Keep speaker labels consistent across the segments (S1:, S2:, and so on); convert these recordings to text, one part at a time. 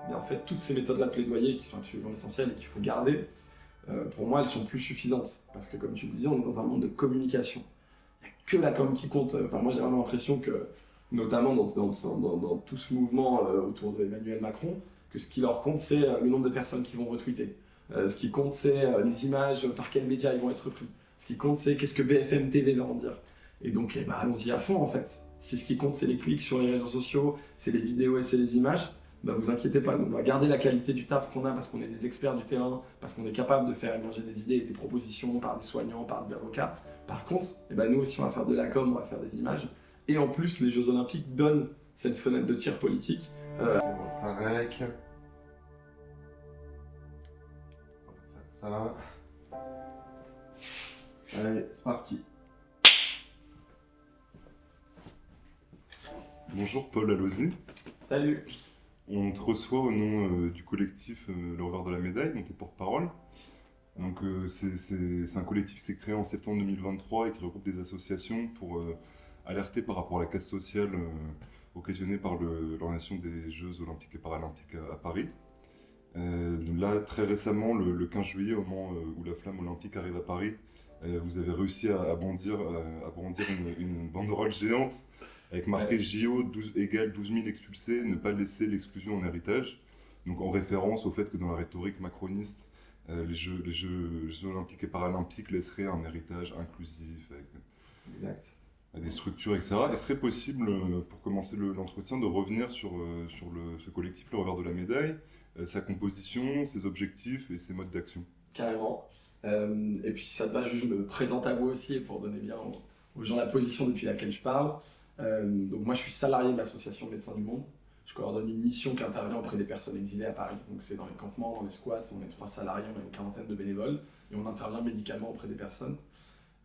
S1: Mais en fait, toutes ces méthodes-là de plaidoyer qui sont absolument essentielles et qu'il faut garder, pour moi, elles sont plus suffisantes. Parce que comme tu le disais, on est dans un monde de communication. Il n'y a que la com qui compte. Enfin, moi, j'ai vraiment l'impression que, notamment dans tout ce mouvement autour de Emmanuel Macron, que ce qui leur compte, c'est le nombre de personnes qui vont retweeter. Ce qui compte, c'est les images, par quels médias ils vont être repris. Ce qui compte, c'est qu'est-ce que BFM TV va en dire. Et donc, allons-y à fond, en fait. Si ce qui compte, c'est les clics sur les réseaux sociaux, c'est les vidéos et c'est les images, vous inquiétez pas, nous, on va garder la qualité du taf qu'on a parce qu'on est des experts du terrain, parce qu'on est capable de faire émerger des idées et des propositions par des soignants, par des avocats. Par contre, nous aussi, on va faire de la com, on va faire des images. Et en plus, les Jeux Olympiques donnent cette fenêtre de tir politique.
S2: Ça rec. On va faire ça. Allez, c'est parti.
S3: Bonjour Paul Allosé.
S1: Salut.
S3: On te reçoit au nom du collectif Le Revers de la Médaille, dont tu es porte-parole. Donc c'est un collectif qui s'est créé en septembre 2023 et qui regroupe des associations pour alerter par rapport à la casse sociale occasionnée par l'organisation des Jeux Olympiques et Paralympiques à Paris. Là, très récemment, le 15 juillet, au moment où la flamme olympique arrive à Paris, vous avez réussi à brandir une banderole géante avec marqué JO égale 12 000 expulsés, ne pas laisser l'exclusion en héritage. Donc en référence au fait que dans la rhétorique macroniste, les Jeux Olympiques et Paralympiques laisseraient un héritage inclusif avec des structures, etc. Est-ce serait possible, pour commencer l'entretien, de revenir sur ce collectif, le Revers de la Médaille, sa composition, ses objectifs et ses modes d'action?
S1: Carrément. Et puis si ça te va, je me présente à vous aussi pour donner bien aux gens la position depuis laquelle je parle. Donc moi je suis salarié de l'association Médecins du Monde. Je coordonne une mission qui intervient auprès des personnes exilées à Paris. Donc c'est dans les campements, dans les squats, on est 3 salariés, on a une quarantaine de bénévoles et on intervient médicalement auprès des personnes.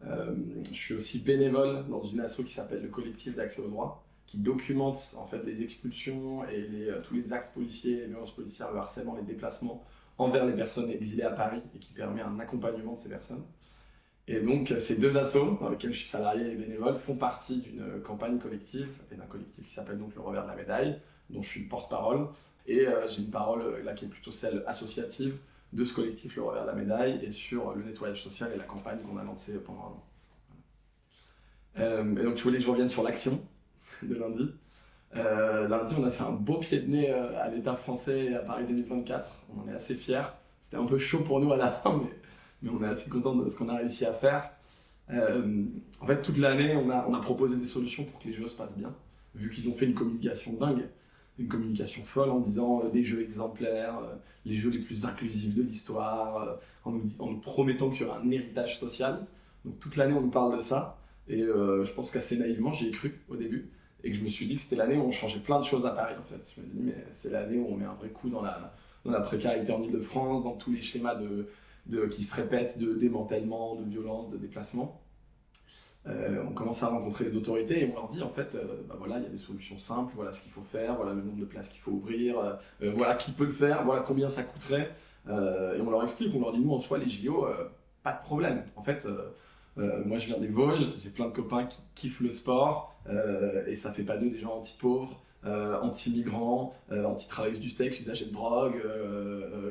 S1: Je suis aussi bénévole dans une asso qui s'appelle le Collectif d'accès au droit, qui documente en fait les expulsions et tous les actes policiers, les violences policières, le harcèlement, les déplacements envers les personnes exilées à Paris et qui permet un accompagnement de ces personnes. Et donc ces deux assos, dans lesquels je suis salarié et bénévole, font partie d'une campagne collective et d'un collectif qui s'appelle donc le Revers de la Médaille, dont je suis le porte-parole. Et j'ai une parole là qui est plutôt celle associative de ce collectif le Revers de la Médaille et sur le nettoyage social et la campagne qu'on a lancée pendant un an. Et donc tu voulais que je revienne sur l'action de lundi. Lundi, on a fait un beau pied de nez à l'État français à Paris 2024. On en est assez fiers. C'était un peu chaud pour nous à la fin, mais on est assez content de ce qu'on a réussi à faire. En fait, toute l'année, on a proposé des solutions pour que les jeux se passent bien, vu qu'ils ont fait une communication dingue, une communication folle en disant des jeux exemplaires, les jeux les plus inclusifs de l'histoire, en nous promettant qu'il y aura un héritage social. Donc toute l'année, on nous parle de ça. Et je pense qu'assez naïvement, j'y ai cru au début. Et que je me suis dit que c'était l'année où on changeait plein de choses à Paris, en fait. Je me suis dit, mais c'est l'année où on met un vrai coup dans la précarité en Ile-de-France, dans tous les schémas qui se répètent de démantèlement, de violence, de déplacement. On commence à rencontrer les autorités et on leur dit, en fait, voilà, il y a des solutions simples, voilà ce qu'il faut faire, voilà le nombre de places qu'il faut ouvrir, voilà qui peut le faire, voilà combien ça coûterait. Et on leur explique, on leur dit, nous, en soi, les JO, pas de problème. En fait, moi, je viens des Vosges, j'ai plein de copains qui kiffent le sport, et ça fait pas d'eux des gens anti-pauvres, anti-migrants, anti-travailleuses du sexe, usagers de drogue,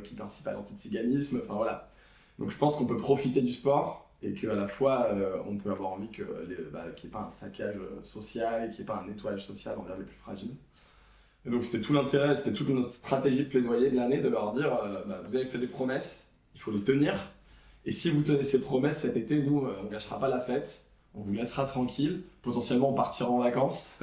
S1: qui participent à l'anti-tsiganisme, enfin voilà. Donc je pense qu'on peut profiter du sport et qu'à la fois on peut avoir envie qu'il n'y ait pas un saccage social et qu'il n'y ait pas un nettoyage social envers les plus fragiles. Et donc c'était tout l'intérêt, c'était toute notre stratégie de plaidoyer de l'année, de leur dire vous avez fait des promesses, il faut les tenir. Et si vous tenez ces promesses cet été, nous, on ne gâchera pas la fête, on vous laissera tranquille, potentiellement on partira en vacances.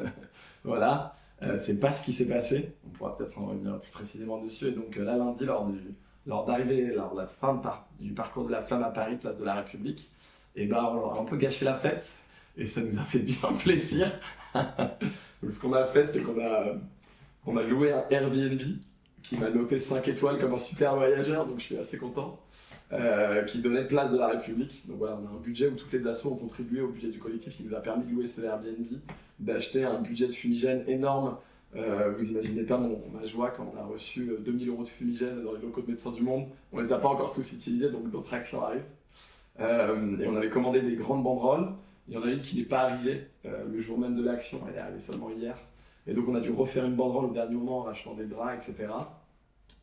S1: Voilà, c'est pas ce qui s'est passé, on pourra peut-être en revenir plus précisément dessus. Et donc là, lundi, lors de la fin du parcours de la flamme à Paris, place de la République, on leur a un peu gâché la fête, et ça nous a fait bien plaisir. Donc ce qu'on a fait, c'est qu'on a loué un Airbnb, qui m'a noté 5 étoiles comme un super voyageur, donc je suis assez content. Qui donnait place de la République. Donc voilà, on a un budget où toutes les assos ont contribué au budget du collectif qui nous a permis de louer ce Airbnb, d'acheter un budget de fumigène énorme. Vous imaginez pas ma joie quand on a reçu 2000 € de fumigène dans les locaux de Médecins du Monde. On les a pas encore tous utilisés, donc d'autres actions arrivent. Et on avait commandé des grandes banderoles. Il y en a une qui n'est pas arrivée le jour même de l'action, elle est arrivée seulement hier. Et donc on a dû refaire une banderole au dernier moment en rachetant des draps, etc.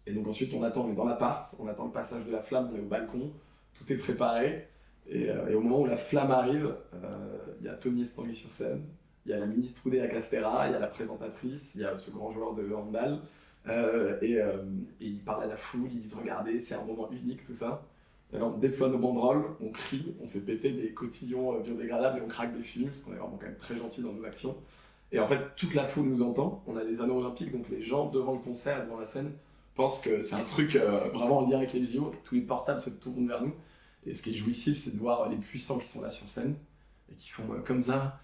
S1: Et donc ensuite, on est dans l'appart, on attend le passage de la flamme, on est au balcon, tout est préparé. Et au moment où la flamme arrive, il y a Tony Estanguet sur scène, il y a la ministre Oudéa Castéra, il y a la présentatrice, il y a ce grand joueur de handball. Et ils parlent à la foule, ils disent regardez, c'est un moment unique, tout ça. Et alors on déploie nos banderoles, on crie, on fait péter des cotillons biodégradables et on craque des films, parce qu'on est vraiment quand même très gentils dans nos actions. Et en fait, toute la foule nous entend, on a des anneaux olympiques, donc les gens devant le concert, devant la scène, pensent que c'est un truc vraiment en lien avec les JO, tous les portables se tournent vers nous. Et ce qui est jouissif, c'est de voir les puissants qui sont là sur scène, et qui font comme ça,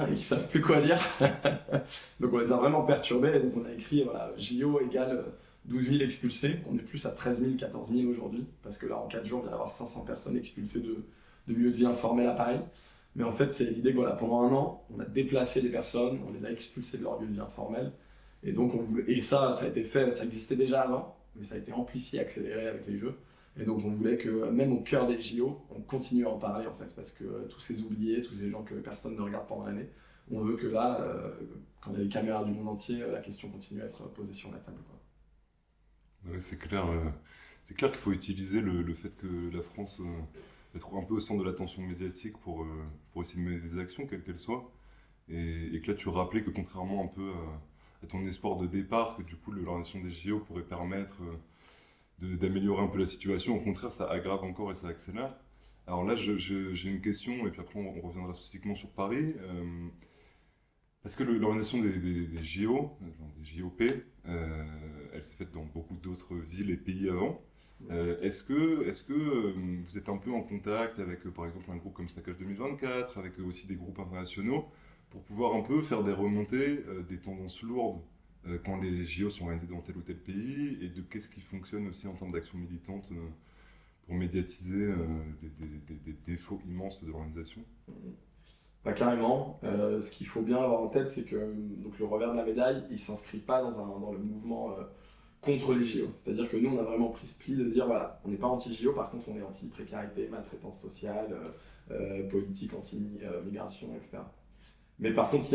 S1: et qui savent plus quoi dire. Donc on les a vraiment perturbés, et donc on a écrit voilà, JO égale 12 000 expulsés, on est plus à 13 000, 14 000 aujourd'hui, parce que là en 4 jours, il vient d'y avoir 500 personnes expulsées de milieux de vie informels à Paris. Mais en fait, c'est l'idée que voilà, pendant un an, on a déplacé des personnes, on les a expulsées de leur lieu de vie informel. Et donc, ça a été fait, ça existait déjà avant, mais ça a été amplifié, accéléré avec les Jeux. Et donc, on voulait que même au cœur des JO, on continue à en parler en fait, parce que tous ces oubliés, tous ces gens que personne ne regarde pendant l'année, on veut que là, quand il y a les caméras du monde entier, la question continue à être posée sur la table, quoi.
S3: Ouais, c'est clair qu'il faut utiliser le fait que la France être un peu au centre de l'attention médiatique pour essayer de mener des actions, quelles qu'elles soient. Et que là, tu rappelais que contrairement un peu à ton espoir de départ, que du coup, l'organisation des JO pourrait permettre d'améliorer un peu la situation, au contraire, ça aggrave encore et ça accélère. Alors là, j'ai une question, et puis après, on reviendra spécifiquement sur Paris. Parce que l'organisation des JO, des JOP, elle s'est faite dans beaucoup d'autres villes et pays avant. Est-ce que vous êtes un peu en contact avec, par exemple, un groupe comme Saccage 2024, avec aussi des groupes internationaux, pour pouvoir un peu faire des remontées des tendances lourdes quand les JO sont organisés dans tel ou tel pays, et de qu'est-ce qui fonctionne aussi en termes d'action militante pour médiatiser des défauts immenses de l'organisation?
S1: Pas carrément. Ce qu'il faut bien avoir en tête, c'est que donc, le revers de la médaille, il ne s'inscrit pas dans le mouvement contre les JO. C'est-à-dire que nous, on a vraiment pris ce pli de dire, voilà, on n'est pas anti-JO, par contre, on est anti-précarité, maltraitance sociale, politique, anti-migration, etc. Mais par contre,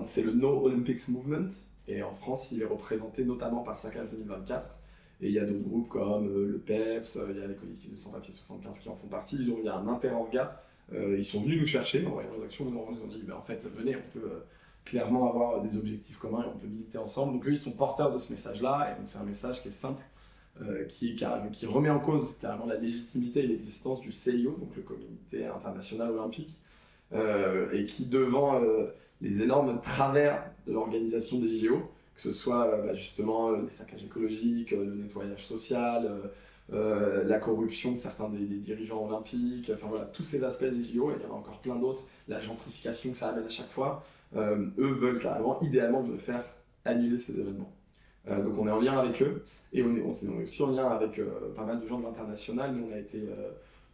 S1: c'est le No Olympics Movement, et en France, il est représenté notamment par Saccage 2024. Et il y a d'autres groupes comme le PEPS, il y a les collectifs de sans-papiers 75 qui en font partie. Il y a un interorga. Ils sont venus nous chercher en voyant nos actions. Ils nous ont dit en fait, venez, on peut clairement avoir des objectifs communs et on peut militer ensemble. Donc eux, ils sont porteurs de ce message-là. Et donc c'est un message qui est simple, qui remet en cause carrément la légitimité et l'existence du CIO, donc le Comité international olympique, et qui, devant les énormes travers de l'organisation des JO, que ce soit justement les saccages écologiques, le nettoyage social, la corruption de certains des dirigeants olympiques, enfin voilà, tous ces aspects des JO, et il y en a encore plein d'autres, la gentrification que ça amène à chaque fois, eux veulent carrément, idéalement, faire annuler ces événements. Donc on est en lien avec eux, et on est aussi en lien avec pas mal de gens de l'international. Nous on a été,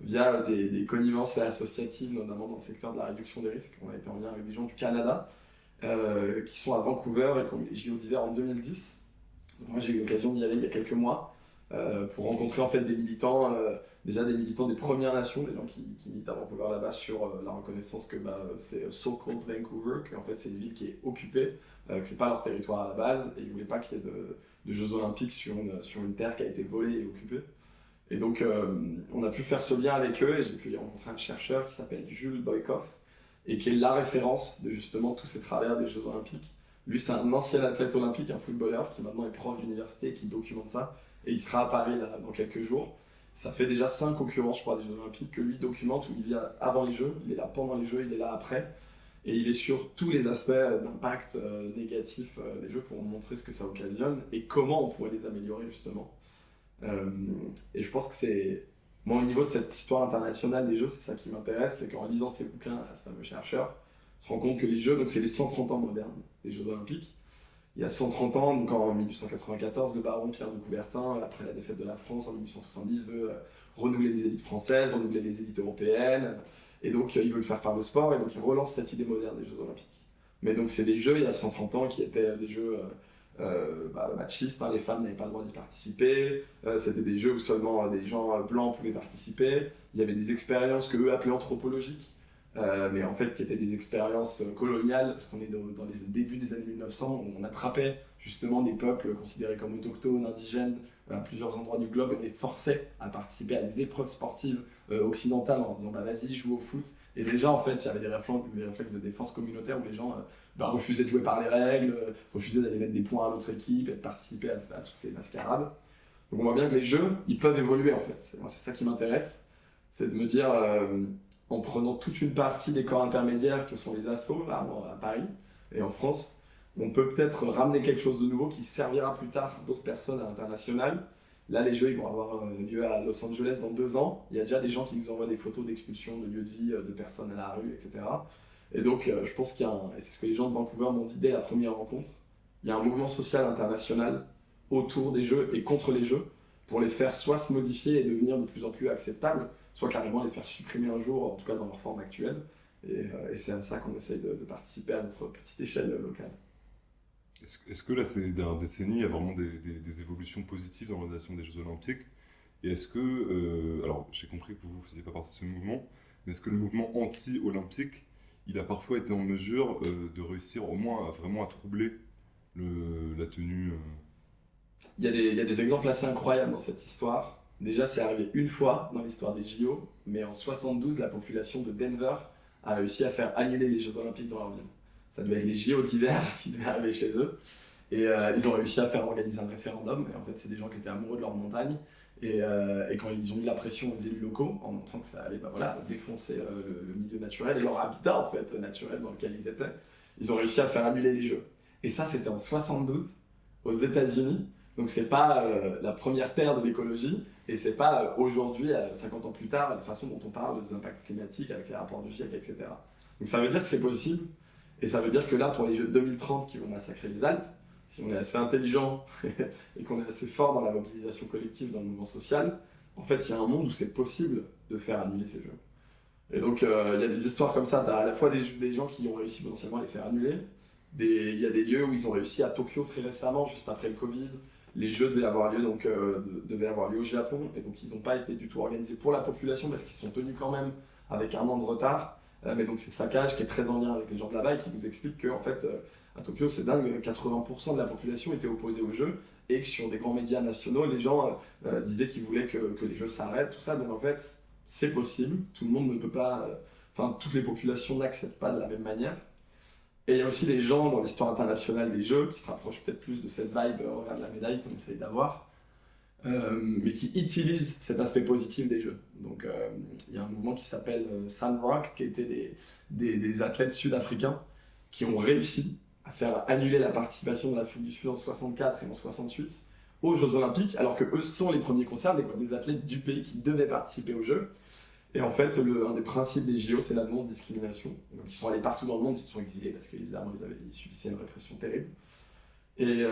S1: via des connivences associatives, notamment dans le secteur de la réduction des risques, on a été en lien avec des gens du Canada, qui sont à Vancouver et qui ont eu les JO d'hiver en 2010. Donc moi j'ai eu l'occasion d'y aller il y a quelques mois, pour rencontrer en fait des militants, déjà des militants des Premières Nations, des gens qui militent à Vancouver là-bas sur la reconnaissance que c'est so-called Vancouver, que en fait c'est une ville qui est occupée, que c'est pas leur territoire à la base, et ils voulaient pas qu'il y ait de Jeux Olympiques sur une terre qui a été volée et occupée. Et donc on a pu faire ce lien avec eux, et j'ai pu y rencontrer un chercheur qui s'appelle Jules Boykoff, et qui est la référence de justement tous ces travers des Jeux Olympiques. Lui c'est un ancien athlète olympique, un footballeur qui maintenant est prof d'université et qui documente ça. Et il sera à Paris là, dans quelques jours. Ça fait déjà 5 occurrences, je crois, des Jeux Olympiques que lui documente, où il vient avant les Jeux, il est là pendant les Jeux, il est là après. Et il est sur tous les aspects d'impact négatif des Jeux pour montrer ce que ça occasionne et comment on pourrait les améliorer, justement. Et je pense que c'est... Moi, au niveau de cette histoire internationale des Jeux, c'est ça qui m'intéresse, c'est qu'en lisant ces bouquins, à ce fameux chercheur, on se rend compte que les Jeux, donc c'est les 130 ans modernes des Jeux Olympiques. Il y a 130 ans, donc en 1894, le baron Pierre de Coubertin, après la défaite de la France en 1870, veut renouveler les élites françaises, renouveler les élites européennes, et donc il veut le faire par le sport, et donc il relance cette idée moderne des Jeux Olympiques. Mais donc c'est des Jeux, il y a 130 ans, qui étaient des Jeux machistes, les femmes n'avaient pas le droit d'y participer, c'était des Jeux où seulement des gens blancs pouvaient participer, il y avait des expériences qu'eux appelaient anthropologiques, mais en fait qui étaient des expériences coloniales, parce qu'on est dans les débuts des années 1900, où on attrapait justement des peuples considérés comme autochtones, indigènes, à plusieurs endroits du globe, et on les forçait à participer à des épreuves sportives occidentales en disant bah vas-y, joue au foot. Et déjà en fait, il y avait des réflexes de défense communautaire où les gens refusaient de jouer par les règles, refusaient d'aller mettre des points à l'autre équipe et de participer à toutes ces mascarades. Donc on voit bien que les jeux, ils peuvent évoluer en fait. Moi c'est ça qui m'intéresse, c'est de me dire, en prenant toute une partie des corps intermédiaires que sont les assos là, à Paris et en France, on peut peut-être ramener quelque chose de nouveau qui servira plus tard d'autres personnes à l'international. Là, les jeux ils vont avoir lieu à Los Angeles dans 2 ans. Il y a déjà des gens qui nous envoient des photos d'expulsion de lieux de vie, de personnes à la rue, etc. Et donc, je pense qu'il y a et c'est ce que les gens de Vancouver m'ont dit dès la première rencontre, il y a un mouvement social international autour des jeux et contre les jeux pour les faire soit se modifier et devenir de plus en plus acceptables, soit carrément les faire supprimer un jour, en tout cas dans leur forme actuelle. Et c'est à ça qu'on essaye de participer à notre petite échelle locale.
S3: Est-ce que là, ces dernières décennies, il y a vraiment des évolutions positives dans l'organisation des Jeux Olympiques? Et est-ce que, alors j'ai compris que vous ne faisiez pas partie de ce mouvement, mais est-ce que le mouvement anti-olympique, il a parfois été en mesure de réussir au moins vraiment à troubler la tenue
S1: Il y a des exemples assez incroyables dans cette histoire. Déjà, c'est arrivé une fois dans l'histoire des JO, mais en 72, la population de Denver a réussi à faire annuler les Jeux Olympiques dans leur ville. Ça devait être les JO d'hiver qui devaient arriver chez eux. Et ils ont réussi à faire organiser un référendum. Et en fait, c'est des gens qui étaient amoureux de leur montagne. Et quand ils ont mis la pression aux élus locaux, en montrant que ça allait défoncer le milieu naturel et leur habitat en fait, naturel dans lequel ils étaient, ils ont réussi à faire annuler les Jeux. Et ça, c'était en 72, aux États-Unis. Donc, c'est pas la première terre de l'écologie. Et c'est pas aujourd'hui, 50 ans plus tard, la façon dont on parle de l'impact climatique avec les rapports du GIEC, etc. Donc, ça veut dire que c'est possible. Et ça veut dire que là, pour les Jeux de 2030 qui vont massacrer les Alpes, si on est assez intelligent et qu'on est assez fort dans la mobilisation collective, dans le mouvement social, en fait, il y a un monde où c'est possible de faire annuler ces Jeux. Et donc, il y a des histoires comme ça. Tu as à la fois des gens qui ont réussi potentiellement à les faire annuler. Il y a des lieux où ils ont réussi à Tokyo très récemment, juste après le Covid. Les Jeux devaient avoir lieu, devaient avoir lieu au Japon. Et donc, ils n'ont pas été du tout organisés pour la population parce qu'ils se sont tenus quand même avec 1 an de retard. Mais donc, c'est Sakage qui est très en lien avec les gens de là-bas et qui nous explique qu'en fait, à Tokyo, c'est dingue, 80% de la population était opposée aux Jeux et que sur des grands médias nationaux, les gens disaient qu'ils voulaient que les Jeux s'arrêtent, tout ça. Donc en fait, c'est possible, tout le monde ne peut pas, toutes les populations n'acceptent pas de la même manière. Et il y a aussi des gens dans l'histoire internationale des Jeux qui se rapprochent peut-être plus de cette vibe revers de la médaille qu'on essaye d'avoir, mais qui utilisent cet aspect positif des Jeux. Donc il y a un mouvement qui s'appelle Sandrock, qui était des athlètes sud-africains qui ont réussi à faire annuler la participation de l'Afrique du Sud en 64 et en 68 aux Jeux Olympiques, alors que eux sont les premiers concernés, des athlètes du pays qui devaient participer aux Jeux. Et en fait, un des principes des JO, c'est la non-discrimination. Donc ils sont allés partout dans le monde, ils se sont exilés parce qu'évidemment, ils subissaient une répression terrible. Et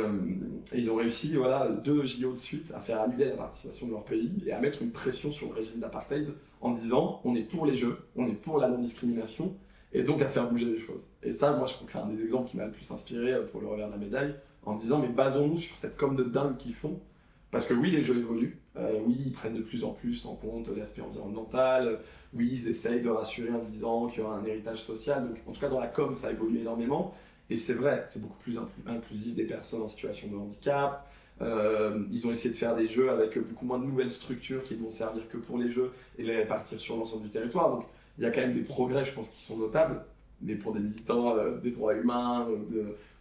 S1: ils ont réussi, 2 JO de suite, à faire annuler la participation de leur pays et à mettre une pression sur le régime d'apartheid en disant on est pour les Jeux, on est pour la non-discrimination, et donc à faire bouger les choses. Et ça, moi, je trouve que c'est un des exemples qui m'a le plus inspiré pour le revers de la médaille, en me disant mais basons-nous sur cette com de dingue qu'ils font, parce que oui, les Jeux évoluent, oui, ils prennent de plus en plus en compte l'aspect environnemental, oui, ils essayent de rassurer en disant qu'il y aura un héritage social, donc en tout cas dans la com, ça évolue énormément. Et c'est vrai, c'est beaucoup plus inclusif des personnes en situation de handicap. Ils ont essayé de faire des jeux avec beaucoup moins de nouvelles structures qui ne vont servir que pour les jeux et les répartir sur l'ensemble du territoire. Donc il y a quand même des progrès, je pense, qui sont notables. Mais pour des militants des droits humains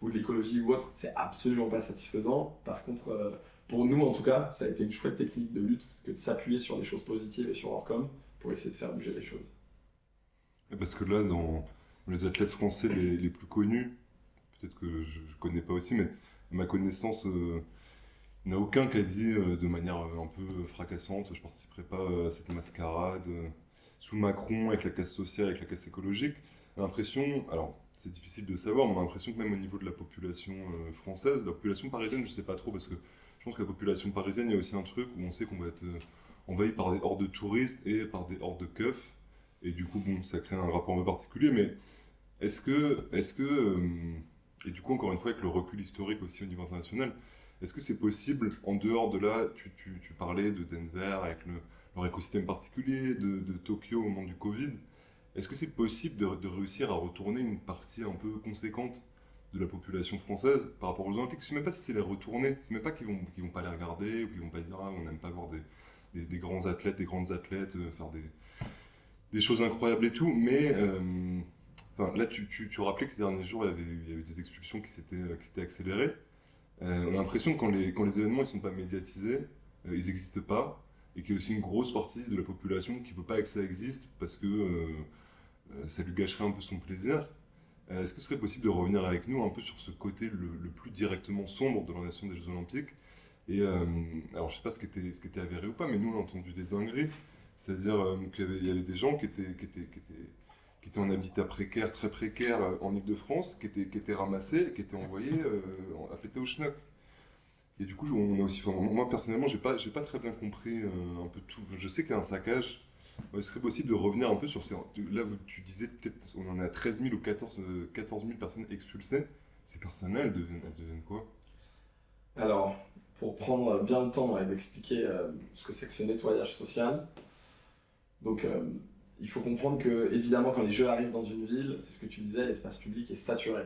S1: ou de l'écologie ou autre, c'est absolument pas satisfaisant. Par contre, pour nous en tout cas, ça a été une chouette technique de lutte que de s'appuyer sur des choses positives et sur leur com pour essayer de faire bouger les choses.
S3: Parce que là, dans les athlètes français les plus connus, peut-être que je ne connais pas aussi, mais à ma connaissance, il n'y en a aucun qui a dit de manière un peu fracassante je ne participerai pas à cette mascarade sous Macron avec la casse sociale, avec la casse écologique. L'impression, alors c'est difficile de savoir, mais on a l'impression que même au niveau de la population française, la population parisienne, je ne sais pas trop, parce que je pense que la population parisienne, il y a aussi un truc où on sait qu'on va être envahi par des hordes de touristes et par des hordes de keufs, et du coup, bon, ça crée un rapport un peu particulier, mais est-ce que et du coup, encore une fois, avec le recul historique aussi au niveau international, est-ce que c'est possible, en dehors de là, tu parlais de Denver avec leur écosystème particulier, de Tokyo au moment du Covid, est-ce que c'est possible de réussir à retourner une partie un peu conséquente de la population française par rapport aux Olympiques? Je ne sais même pas si c'est les retourner, c'est même pas qu'ils vont pas les regarder ou qu'ils vont pas dire ah, on n'aime pas voir des grands athlètes, des grandes athlètes faire des choses incroyables et tout, mais enfin, là tu rappelais que ces derniers jours il y avait des expulsions qui s'étaient accélérées. On a l'impression que quand les événements ne sont pas médiatisés, ils n'existent pas, et qu'il y a aussi une grosse partie de la population qui ne veut pas que ça existe parce que ça lui gâcherait un peu son plaisir. Est-ce que ce serait possible de revenir avec nous un peu sur ce côté le plus directement sombre de l'organisation des Jeux Olympiques? Et alors je sais pas ce qui était avéré ou pas, mais nous on a entendu des dingueries, c'est-à-dire qu'il y avait des gens qui étaient en habitat précaire, très précaire en Île-de-France, qui étaient ramassés et qui étaient envoyés à péter au schnock. Et du coup, on a aussi, enfin, moi personnellement, j'ai pas très bien compris un peu tout. Je sais qu'il y a un saccage. Il serait possible de revenir un peu sur ces. Là, tu disais peut-être, on en est à 13 000 ou 14 000 personnes expulsées. Ces personnes-là, elles deviennent quoi?
S1: Alors, pour prendre bien le temps d'expliquer ce que c'est que ce nettoyage social, donc il faut comprendre que, évidemment, quand les Jeux arrivent dans une ville, c'est ce que tu disais, l'espace public est saturé.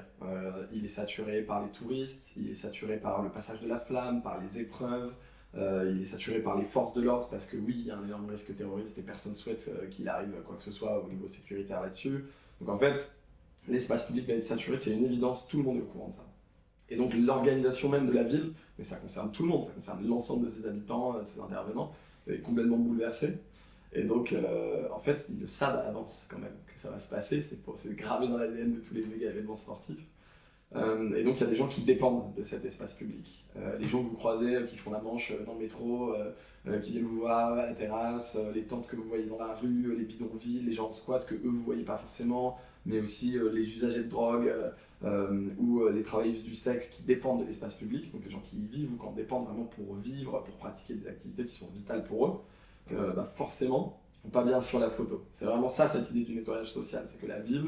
S1: Il est saturé par les touristes, il est saturé par le passage de la flamme, par les épreuves, il est saturé par les forces de l'ordre, parce que oui, il y a un énorme risque terroriste et personne ne souhaite qu'il arrive quoi que ce soit au niveau sécuritaire là-dessus. Donc en fait, l'espace public va être saturé, c'est une évidence, tout le monde est au courant de ça. Et donc l'organisation même de la ville, mais ça concerne tout le monde, ça concerne l'ensemble de ses habitants, de ses intervenants, est complètement bouleversée. Et donc, en fait, ils le savent à l'avance quand même que ça va se passer, c'est gravé dans l'ADN de tous les méga événements sportifs. Et donc, il y a des gens qui dépendent de cet espace public. Les gens que vous croisez, qui font la manche dans le métro, qui viennent vous voir à la terrasse, les tentes que vous voyez dans la rue, les bidonvilles, les gens en squat que eux vous voyez pas forcément, mais aussi les usagers de drogue ou les travailleuses du sexe qui dépendent de l'espace public, donc les gens qui y vivent ou qui en dépendent vraiment pour vivre, pour pratiquer des activités qui sont vitales pour eux. Forcément, ils ne font pas bien sur la photo. C'est vraiment ça, cette idée du nettoyage social. C'est que la ville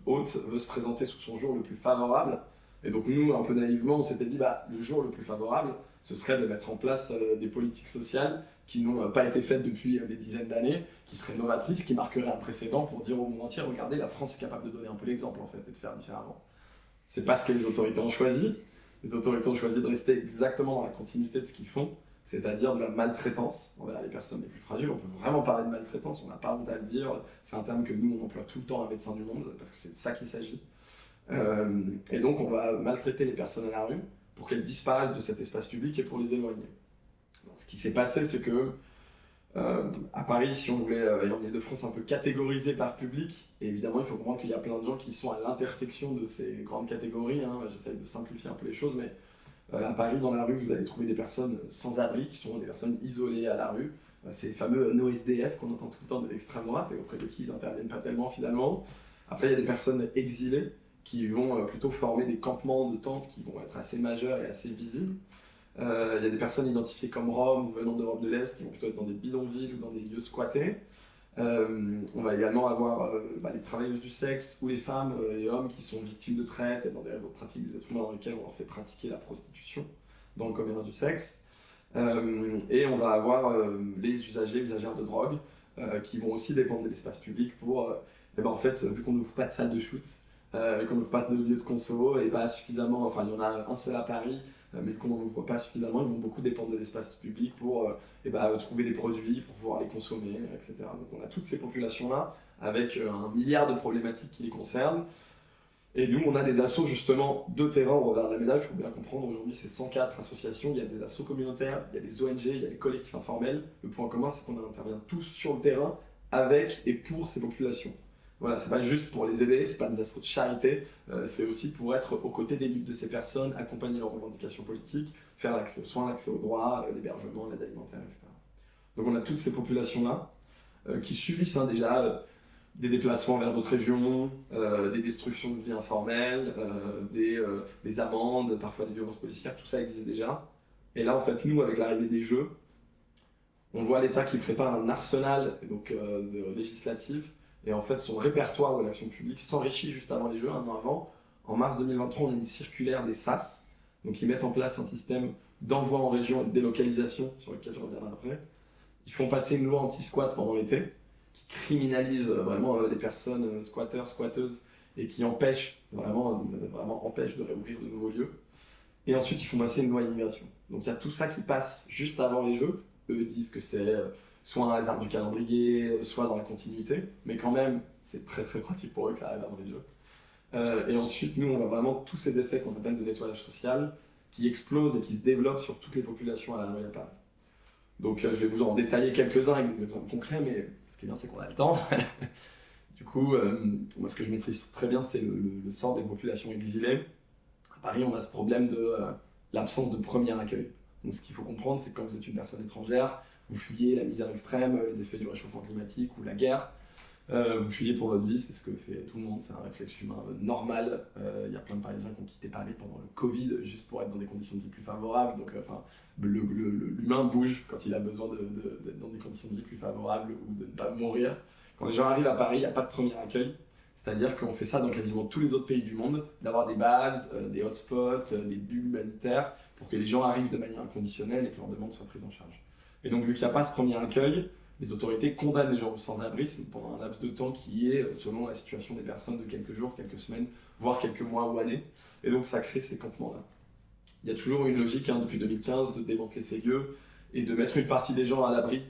S1: haute veut se présenter sous son jour le plus favorable. Et donc nous, un peu naïvement, on s'était dit, le jour le plus favorable, ce serait de mettre en place des politiques sociales qui n'ont pas été faites depuis des dizaines d'années, qui seraient novatrices, qui marqueraient un précédent pour dire au monde entier, regardez, la France est capable de donner un peu l'exemple en fait, et de faire différemment. C'est pas ce que les autorités ont choisi. Les autorités ont choisi de rester exactement dans la continuité de ce qu'ils font, c'est-à-dire de la maltraitance envers les personnes les plus fragiles. On peut vraiment parler de maltraitance, on n'a pas honte à le dire, c'est un terme que nous on emploie tout le temps à Médecins du Monde, parce que c'est de ça qu'il s'agit. Et donc on va maltraiter les personnes à la rue pour qu'elles disparaissent de cet espace public et pour les éloigner. Donc, ce qui s'est passé, c'est que à Paris, si on voulait, et en Ile-de-France, un peu catégorisé par public, et évidemment il faut comprendre qu'il y a plein de gens qui sont à l'intersection de ces grandes catégories, j'essaie de simplifier un peu les choses, mais à Paris, dans la rue, vous allez trouver des personnes sans abri, qui sont des personnes isolées à la rue. C'est les fameux no-SDF qu'on entend tout le temps de l'extrême droite et auprès de qui ils n'interviennent pas tellement finalement. Après, il y a des personnes exilées qui vont plutôt former des campements de tentes qui vont être assez majeurs et assez visibles. Il y a des personnes identifiées comme Roms ou venant d'Europe de l'Est qui vont plutôt être dans des bidonvilles ou dans des lieux squattés. On va également avoir les travailleuses du sexe ou les femmes et hommes qui sont victimes de traite et dans des réseaux de trafic des êtres humains dans lesquels on leur fait pratiquer la prostitution dans le commerce du sexe. Et on va avoir les usagères de drogue qui vont aussi dépendre de l'espace public pour, en fait, vu qu'on n'ouvre pas de salle de shoot, qu'on n'ouvre pas de lieu de conso et pas suffisamment, enfin il y en a un seul à Paris, mais qu'on n'en ouvre pas suffisamment, ils vont beaucoup dépendre de l'espace public pour trouver des produits, pour pouvoir les consommer, etc. Donc on a toutes ces populations-là avec 1 milliard de problématiques qui les concernent. Et nous, on a des assos justement de terrain au revers de la médaille. Il faut bien comprendre, aujourd'hui c'est 104 associations, il y a des assos communautaires, il y a des ONG, il y a des collectifs informels. Le point commun, c'est qu'on intervient tous sur le terrain avec et pour ces populations. Voilà, c'est pas juste pour les aider, c'est pas des assos de charité, c'est aussi pour être aux côtés des luttes de ces personnes, accompagner leurs revendications politiques, faire l'accès aux soins, l'accès aux droits, l'hébergement, l'aide alimentaire, etc. Donc on a toutes ces populations-là qui subissent déjà des déplacements vers d'autres régions, des destructions de vie informelles, des amendes, parfois des violences policières, tout ça existe déjà. Et là, en fait, nous, avec l'arrivée des Jeux, on voit l'État qui prépare un arsenal de législatif. Et en fait, son répertoire de l'action publique s'enrichit juste avant les Jeux, 1 an avant. En mars 2023, on a une circulaire des SAS. Donc, ils mettent en place un système d'envoi en région et de délocalisation, sur lequel je reviendrai après. Ils font passer une loi anti-squat pendant l'été. qui criminalise vraiment les personnes squatteurs, squatteuses, et qui empêchent vraiment empêchent de réouvrir de nouveaux lieux. Et ensuite, ils font passer une loi immigration. Donc il y a tout ça qui passe juste avant les Jeux. Eux disent que c'est soit un hasard du calendrier, soit dans la continuité, mais quand même, c'est très très pratique pour eux que ça arrive avant les Jeux. Et ensuite, nous, on a vraiment tous ces effets qu'on appelle de nettoyage social qui explosent et qui se développent sur toutes les populations à la rue à Paris. Donc je vais vous en détailler quelques-uns avec des exemples concrets, mais ce qui est bien, c'est qu'on a le temps. Du coup, moi, ce que je maîtrise très bien, c'est le sort des populations exilées. À Paris, on a ce problème de l'absence de premier accueil. Donc, ce qu'il faut comprendre, c'est que quand vous êtes une personne étrangère, vous fuyez la misère extrême, les effets du réchauffement climatique ou la guerre. Vous fuyez pour votre vie, c'est ce que fait tout le monde, c'est un réflexe humain normal. Il y a plein de Parisiens qui ont quitté Paris pendant le Covid juste pour être dans des conditions de vie plus favorables. Donc, l'humain bouge quand il a besoin d'être dans des conditions de vie plus favorables ou de ne pas mourir. Quand les gens arrivent à Paris, il n'y a pas de premier accueil. C'est-à-dire qu'on fait ça dans quasiment tous les autres pays du monde, d'avoir des bases, des hotspots, des bulles humanitaires, pour que les gens arrivent de manière inconditionnelle et que leurs demandes soient prises en charge. Et donc, vu qu'il n'y a pas ce premier accueil, les autorités condamnent les gens au sans-abrisme pendant un laps de temps qui est, selon la situation des personnes, de quelques jours, quelques semaines, voire quelques mois ou années. Et donc, ça crée ces campements-là. Il y a toujours une logique, depuis 2015, de démanteler ces lieux et de mettre une partie des gens à l'abri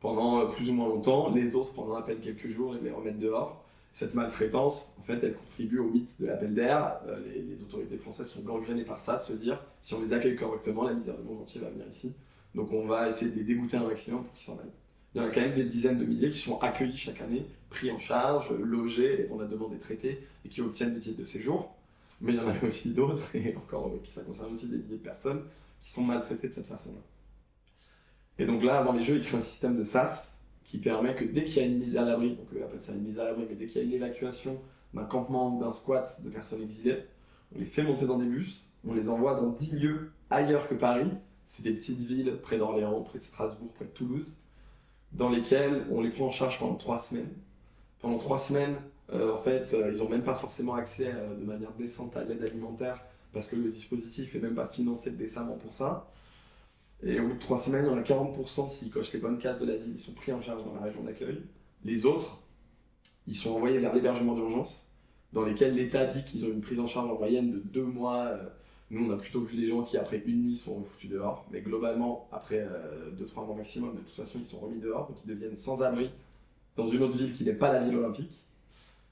S1: pendant plus ou moins longtemps, les autres pendant à peine quelques jours et de les remettre dehors. Cette maltraitance, en fait, elle contribue au mythe de l'appel d'air. Les autorités françaises sont gangrénées par ça, de se dire, si on les accueille correctement, la misère du monde entier va venir ici. Donc on va essayer de les dégoûter un maximum pour qu'ils s'en aillent. Il y en a quand même des dizaines de milliers qui sont accueillis chaque année, pris en charge, logés, dont la demande est traitée et qui obtiennent des titres de séjour. Mais il y en a aussi d'autres, et encore, ça concerne aussi des milliers de personnes, qui sont maltraitées de cette façon-là. Et donc là, avant les Jeux, ils créent un système de SAS qui permet que dès qu'il y a une mise à l'abri, donc eux appellent ça une mise à l'abri, mais dès qu'il y a une évacuation d'un campement ou d'un squat de personnes exilées, on les fait monter dans des bus, on les envoie dans 10 lieux ailleurs que Paris, c'est des petites villes près d'Orléans, près de Strasbourg, près de Toulouse, dans lesquelles on les prend en charge pendant 3 semaines. Pendant 3 semaines, en fait, ils n'ont même pas forcément accès de manière décente à l'aide alimentaire parce que le dispositif n'est même pas financé décemment pour ça. Et au bout de 3 semaines, il y en a 40% s'ils cochent les bonnes cases de l'asile, ils sont pris en charge dans la région d'accueil. Les autres, ils sont envoyés vers l'hébergement d'urgence, dans lesquels l'État dit qu'ils ont une prise en charge en moyenne de 2 mois. Nous, on a plutôt vu des gens qui, après une nuit, sont foutus dehors. Mais globalement, après 2-3 mois maximum, de toute façon, ils sont remis dehors, donc ils deviennent sans abri dans une autre ville qui n'est pas la ville olympique.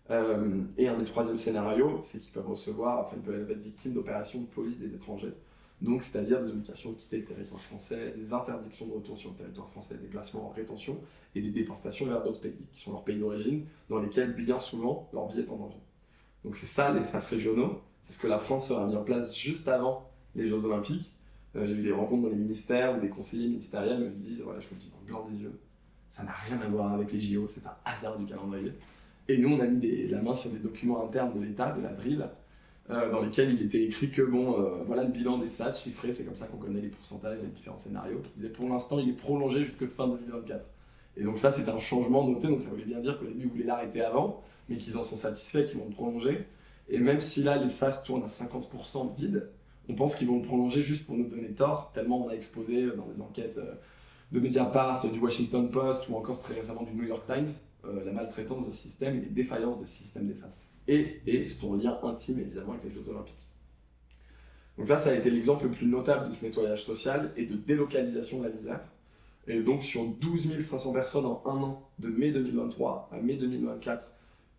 S1: Et un des troisièmes scénarios, c'est qu'ils peuvent ils peuvent être victimes d'opérations de police des étrangers. Donc, c'est-à-dire des obligations de quitter le territoire français, des interdictions de retour sur le territoire français, des placements en rétention et des déportations vers d'autres pays, qui sont leurs pays d'origine, dans lesquels, bien souvent, leur vie est en danger. Donc c'est ça, les SAS régionaux, c'est ce que la France a mis en place juste avant les Jeux Olympiques. J'ai eu des rencontres dans les ministères où des conseillers ministériels me disent, voilà, je vous le dis dans le blanc des yeux, ça n'a rien à voir avec les JO, c'est un hasard du calendrier. Et nous, on a mis la main sur des documents internes de l'État, de la DRIL, dans lesquels il était écrit que voilà le bilan des SAS chiffré, c'est comme ça qu'on connaît les pourcentages, les différents scénarios, qui disaient pour l'instant il est prolongé jusqu'à fin 2024. Et donc ça c'était un changement noté, donc ça voulait bien dire qu'au début ils voulaient l'arrêter avant, mais qu'ils en sont satisfaits, qu'ils vont le prolonger. Et même si là les SAS tournent à 50% vide, on pense qu'ils vont le prolonger juste pour nous donner tort, tellement on a exposé dans des enquêtes de Mediapart, du Washington Post ou encore très récemment du New York Times, la maltraitance de ce système et les défaillances de ce système des SAS. Et son lien intime évidemment avec les Jeux Olympiques. Donc ça a été l'exemple le plus notable de ce nettoyage social et de délocalisation de la misère. Et donc sur 12 500 personnes en un an, de mai 2023 à mai 2024,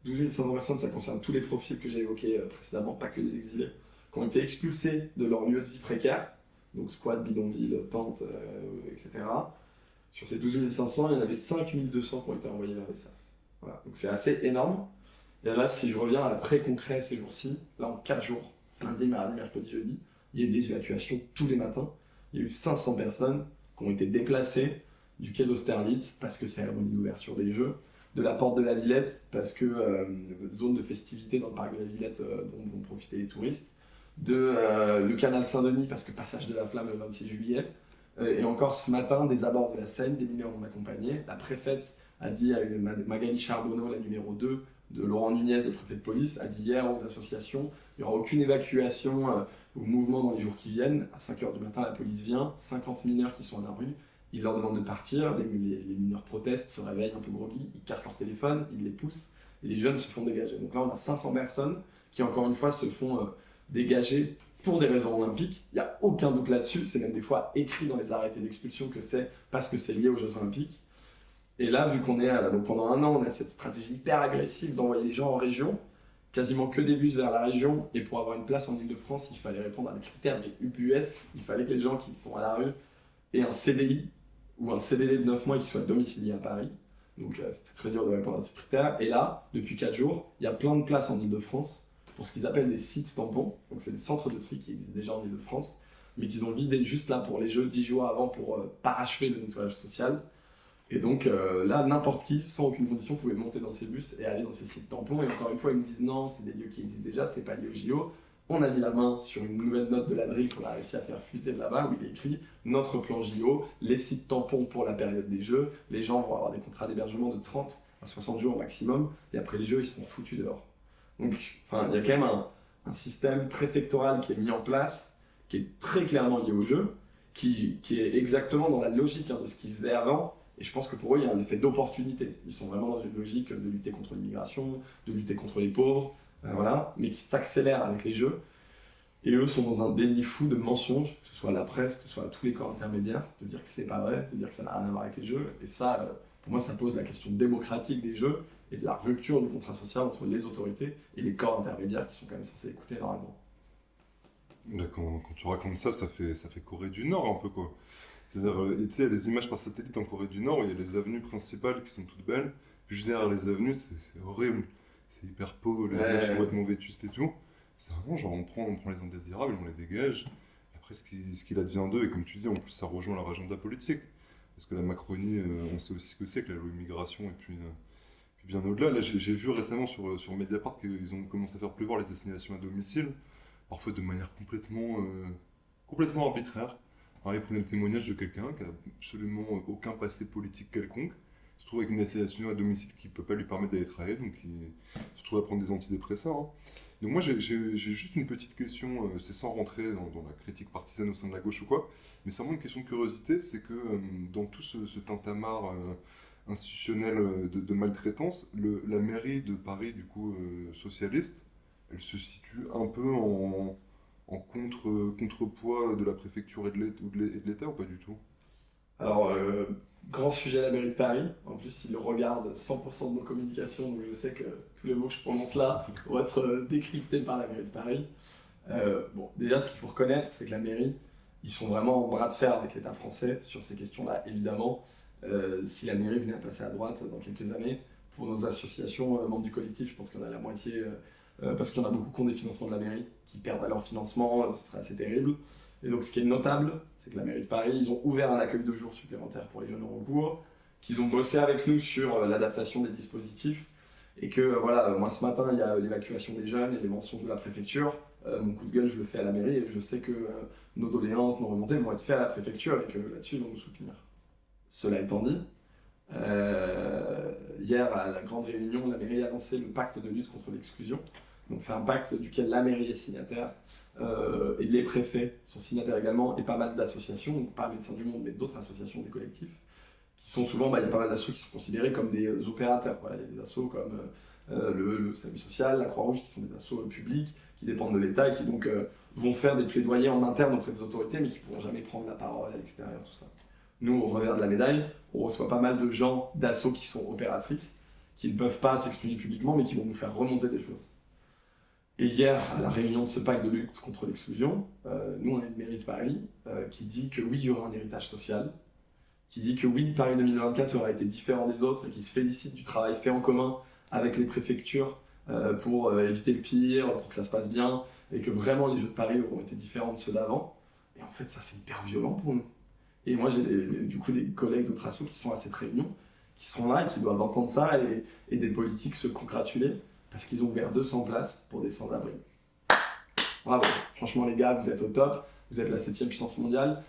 S1: 12 500 personnes, ça concerne tous les profils que j'ai évoqués précédemment, pas que les exilés, qui ont été expulsés de leur lieu de vie précaire, donc squat, bidonville, tente, etc. Sur ces 12 500, il y en avait 5 200 qui ont été envoyés vers les SAS. Voilà. Donc c'est assez énorme. Et là, si je reviens à très concret ces jours-ci, là en 4 jours, lundi, mardi, mercredi, jeudi, il y a eu des évacuations tous les matins. Il y a eu 500 personnes qui ont été déplacées du quai d'Austerlitz parce que c'est la cérémonie d'ouverture des Jeux, de la porte de la Villette parce que zone de festivité dans le parc de la Villette dont vont profiter les touristes, le canal Saint-Denis parce que passage de la flamme le 26 juillet, et encore ce matin des abords de la Seine, des mineurs m'ont accompagné. La préfète a dit à Magali Charbonneau, la numéro 2, de Laurent Nunez, le préfet de police, a dit hier aux associations, il n'y aura aucune évacuation ou mouvement dans les jours qui viennent. À 5h du matin, la police vient, 50 mineurs qui sont à la rue, ils leur demandent de partir, les mineurs protestent, se réveillent un peu groggy, ils cassent leur téléphone, ils les poussent, et les jeunes se font dégager. Donc là, on a 500 personnes qui, encore une fois, se font dégager pour des raisons olympiques. Il n'y a aucun doute là-dessus, c'est même des fois écrit dans les arrêtés d'expulsion que c'est parce que c'est lié aux Jeux Olympiques. Et là, vu qu'on est donc pendant un an, on a cette stratégie hyper agressive d'envoyer les gens en région, quasiment que des bus vers la région, et pour avoir une place en Ile-de-France, il fallait répondre à des critères mais ubuesques. Il fallait que les gens qui sont à la rue aient un CDI ou un CDD de 9 mois qui soit domicilié à Paris. Donc c'était très dur de répondre à ces critères. Et là, depuis 4 jours, il y a plein de places en Ile-de-France pour ce qu'ils appellent des sites tampons. Donc c'est des centres de tri qui existent déjà en Ile-de-France, mais qu'ils ont vidé juste là pour les Jeux 10 jours avant pour parachever le nettoyage social. Et donc là, n'importe qui, sans aucune condition, pouvait monter dans ces bus et aller dans ces sites tampons. Et encore une fois, ils me disent non, c'est des lieux qui existent déjà, c'est pas lié au JO. On a mis la main sur une nouvelle note de la DRIL qu'on a réussi à faire fuiter de là-bas, où il est écrit « Notre plan JO, les sites tampons pour la période des Jeux, les gens vont avoir des contrats d'hébergement de 30 à 60 jours au maximum, et après les Jeux, ils seront foutus dehors. » Donc, il y a quand même un système préfectoral qui est mis en place, qui est très clairement lié aux Jeux, qui est exactement dans la logique de ce qu'ils faisaient avant. Et je pense que pour eux, il y a un effet d'opportunité. Ils sont vraiment dans une logique de lutter contre l'immigration, de lutter contre les pauvres, voilà, mais qui s'accélère avec les Jeux. Et eux sont dans un déni fou de mensonges, que ce soit à la presse, que ce soit à tous les corps intermédiaires, de dire que ce n'est pas vrai, de dire que ça n'a rien à voir avec les Jeux. Et ça, pour moi, ça pose la question démocratique des Jeux et de la rupture du contrat social entre les autorités et les corps intermédiaires qui sont quand même censés écouter normalement.
S3: Là, quand tu racontes ça, ça fait Corée du Nord un peu quoi. C'est-à-dire, tu sais, il y a les images par satellite en Corée du Nord, il y a les avenues principales qui sont toutes belles, puis juste derrière les avenues, c'est horrible. C'est hyper pauvre, les gens sont complètement vétustes et tout. C'est vraiment genre, on prend les indésirables, on les dégage, et après ce qu'il advient d'eux, et comme tu dis, en plus ça rejoint leur agenda politique. Parce que la Macronie, on sait aussi ce que c'est que la loi immigration, et puis bien au-delà. Là, j'ai vu récemment sur Mediapart qu'ils ont commencé à faire pleuvoir les assignations à domicile, parfois de manière complètement arbitraire. Alors, ils prenaient le témoignage de quelqu'un qui n'a absolument aucun passé politique quelconque, se trouve avec une assignation à domicile qui ne peut pas lui permettre d'aller travailler, donc il se trouve à prendre des antidépresseurs. Donc moi j'ai juste une petite question, c'est sans rentrer dans la critique partisane au sein de la gauche ou quoi, mais c'est vraiment une question de curiosité, c'est que dans tout ce tintamarre institutionnel de maltraitance, la mairie de Paris, du coup socialiste, elle se situe un peu en contrepoids de la préfecture et de l'État ou pas du tout?
S1: Alors, grand sujet la mairie de Paris. En plus, ils regardent 100% de nos communications, donc je sais que tous les mots que je prononce là vont être décryptés par la mairie de Paris. Bon, déjà, ce qu'il faut reconnaître, c'est que la mairie, ils sont vraiment en bras de fer avec l'État français sur ces questions-là, évidemment. Si la mairie venait à passer à droite dans quelques années, pour nos associations membres du collectif, je pense qu'il y en a la moitié, parce qu'il y en a beaucoup qui ont des financements de la mairie, qui perdent leur financement, ce serait assez terrible. Et donc ce qui est notable, c'est que la mairie de Paris, ils ont ouvert un accueil de jour supplémentaire pour les jeunes en recours, qu'ils ont bossé avec nous sur l'adaptation des dispositifs, et que voilà, moi ce matin, il y a l'évacuation des jeunes et les mentions de la préfecture. Mon coup de gueule, je le fais à la mairie, et je sais que nos doléances, nos remontées vont être faites à la préfecture, et que là-dessus, ils vont nous soutenir. Cela étant dit, hier, à la grande réunion, la mairie a lancé le pacte de lutte contre l'exclusion. Donc c'est un pacte duquel la mairie est signataire, et les préfets sont signataires également, et pas mal d'associations, donc pas Médecins du Monde, mais d'autres associations des collectifs, qui sont souvent, il y a pas mal d'associations qui sont considérés comme des opérateurs. Voilà, il y a des assos comme le SAMU social, la Croix-Rouge, qui sont des assos publics, qui dépendent de l'État, et qui donc vont faire des plaidoyers en interne auprès des autorités, mais qui ne pourront jamais prendre la parole à l'extérieur, tout ça. Nous, au revers de la médaille, on reçoit pas mal de gens d'assos qui sont opératrices, qui ne peuvent pas s'exprimer publiquement, mais qui vont nous faire remonter des choses. Et hier, à la réunion de ce pacte de lutte contre l'exclusion, nous, on a une mairie de Paris qui dit que oui, il y aura un héritage social, qui dit que oui, Paris 2024 aura été différent des autres et qui se félicite du travail fait en commun avec les préfectures pour éviter le pire, pour que ça se passe bien, et que vraiment les Jeux de Paris auront été différents de ceux d'avant. Et en fait, ça, c'est hyper violent pour nous. Et moi, j'ai du coup des collègues d'autres assos qui sont à cette réunion, qui sont là et qui doivent entendre ça, et des politiques se congratuler, parce qu'ils ont ouvert 200 places pour des sans-abri. Bravo, franchement les gars, vous êtes au top, vous êtes la 7e puissance mondiale,